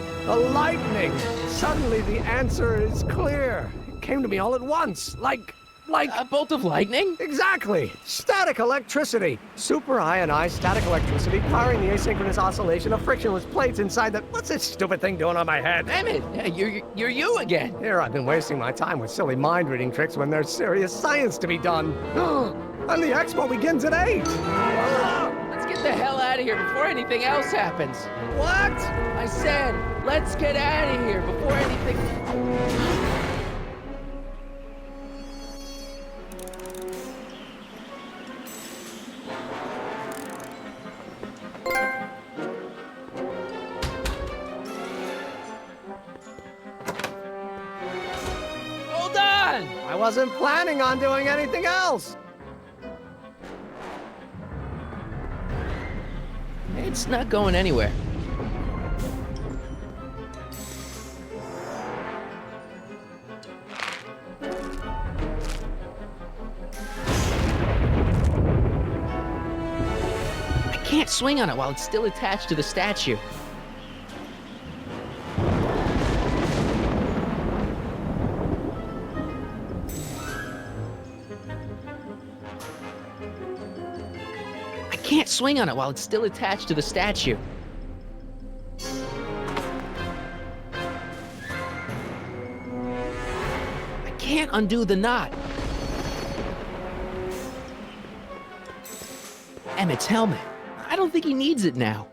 Suddenly the answer is clear. It came to me all at once, like a bolt of lightning? Exactly. Static electricity. Super ionized static electricity powering the asynchronous oscillation of frictionless plates inside the... What's this stupid thing doing on my head? Damn it. Yeah, you're you again. Here, I've been wasting my time with silly mind-reading tricks when there's serious science to be done. And the expo begins at 8. Let's get the hell out of here before anything else happens. What? I said, let's get out of here before anything... I wasn't planning on doing anything else. It's not going anywhere. I can't swing on it while it's still attached to the statue. Can't swing on it while it's still attached to the statue. I can't undo the knot. Emmett's helmet. I don't think he needs it now.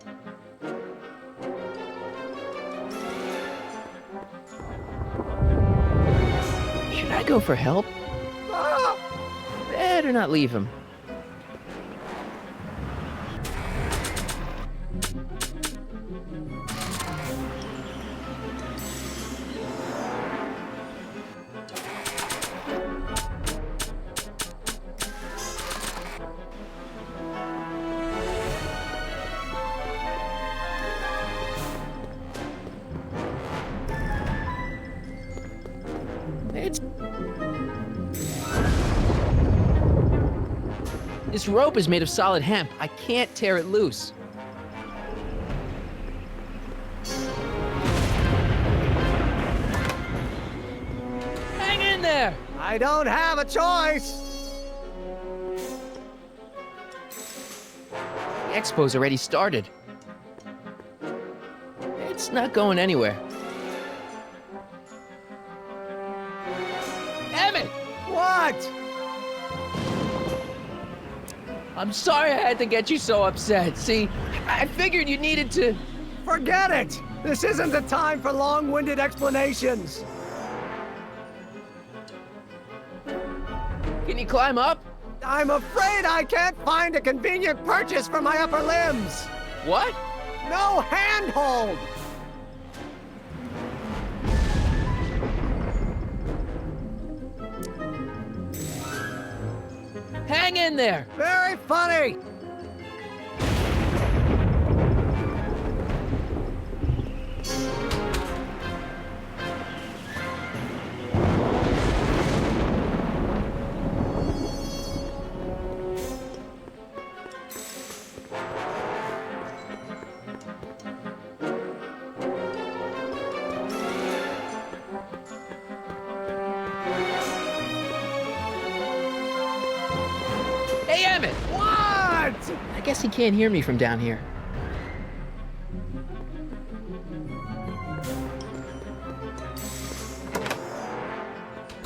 Should I go for help? better not leave him. This rope is made of solid hemp. I can't tear it loose. Hang in there! I don't have a choice! The expo's already started. It's not going anywhere. Emmett! What? I'm sorry I had to get you so upset. See, I figured you needed to... Forget it! This isn't the time for long-winded explanations. Can you climb up? I'm afraid I can't find a convenient purchase for my upper limbs. What? No handhold! Hang in there! Very funny! Hey, Emmett! What? I guess he can't hear me from down here.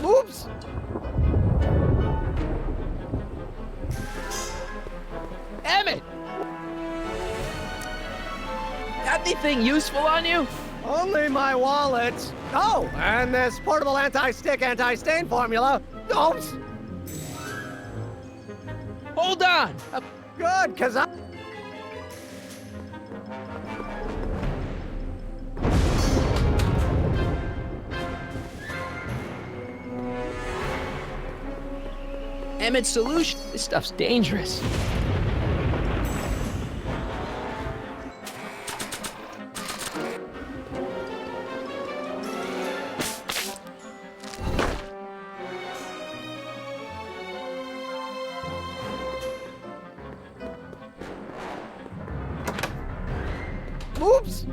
Oops! Emmett! Got anything useful on you? Only my wallet. Oh, and this portable anti-stick, anti-stain formula. Oops! Hold on! Good, 'cause I... Emmett's solution? This stuff's dangerous. Oops!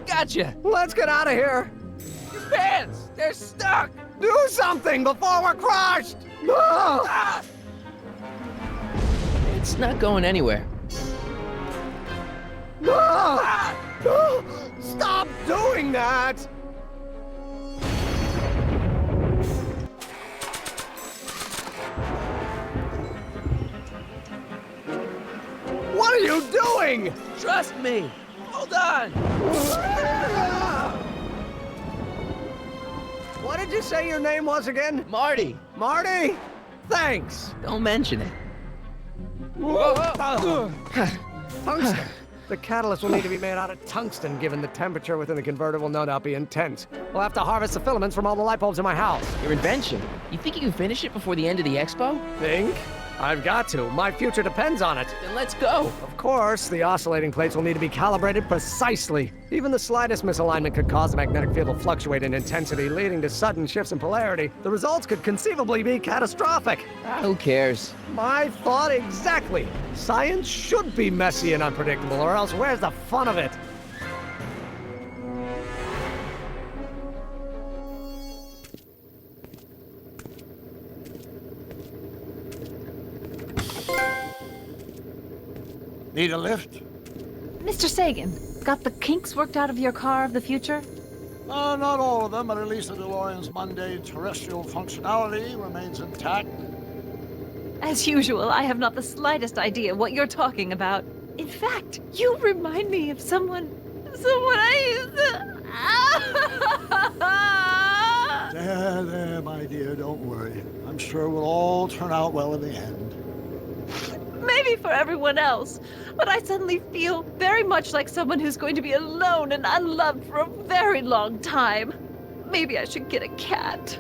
Gotcha! Let's get out of here! Your pants! They're stuck! Do something before we're crushed! Ah! It's not going anywhere. Ah! Ah! Stop doing that! What are you doing? Trust me! Hold on! What did you say your name was again? Marty! Marty? Thanks. Don't mention it. Tungsten. The catalyst will need to be made out of tungsten, given the temperature within the converter will no doubt be intense. We'll have to harvest the filaments from all the light bulbs in my house. Your invention. You think you can finish it before the end of the expo? Think? I've got to. My future depends on it. Then let's go. Of course, the oscillating plates will need to be calibrated precisely. Even the slightest misalignment could cause the magnetic field to fluctuate in intensity, leading to sudden shifts in polarity. The results could conceivably be catastrophic. Who cares? My thought exactly. Science should be messy and unpredictable, or else where's the fun of it? Need a lift? Mr. Sagan, got the kinks worked out of your car of the future? Not all of them, but at least the DeLorean's mundane terrestrial functionality remains intact. As usual, I have not the slightest idea what you're talking about. In fact, you remind me of someone I used to... There, my dear, don't worry. I'm sure we'll all turn out well in the end. Maybe for everyone else, but I suddenly feel very much like someone who's going to be alone and unloved for a very long time. Maybe I should get a cat.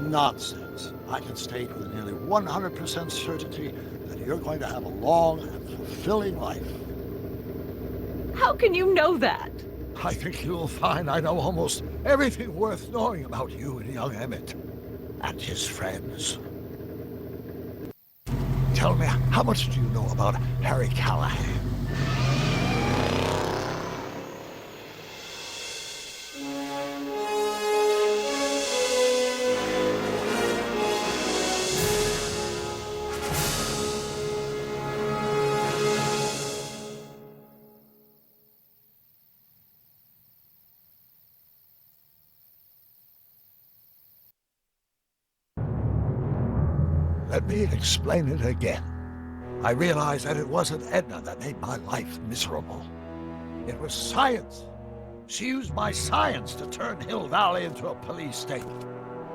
Nonsense. I can state with nearly 100% certainty that you're going to have a long and fulfilling life. How can you know that? I think you'll find I know almost everything worth knowing about you and young Emmett and his friends. Tell me, how much do you know about Harry Callahan? Let me explain it again. I realized that it wasn't Edna that made my life miserable. It was science. She used my science to turn Hill Valley into a police state.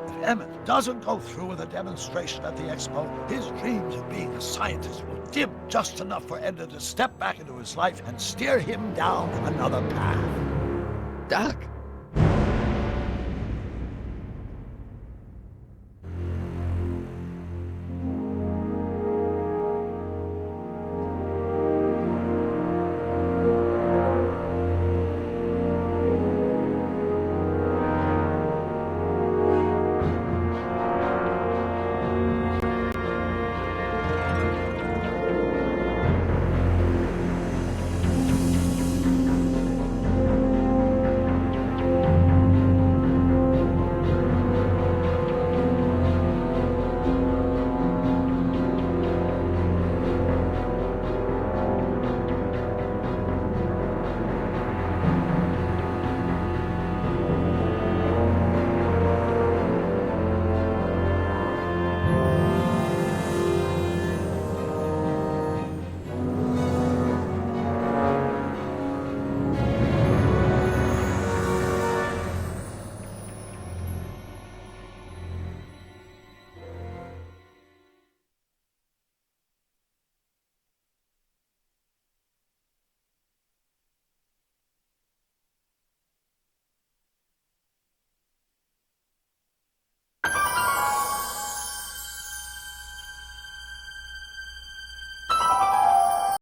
If Emmett doesn't go through with a demonstration at the expo, his dreams of being a scientist will dim just enough for Edna to step back into his life and steer him down another path. Doc,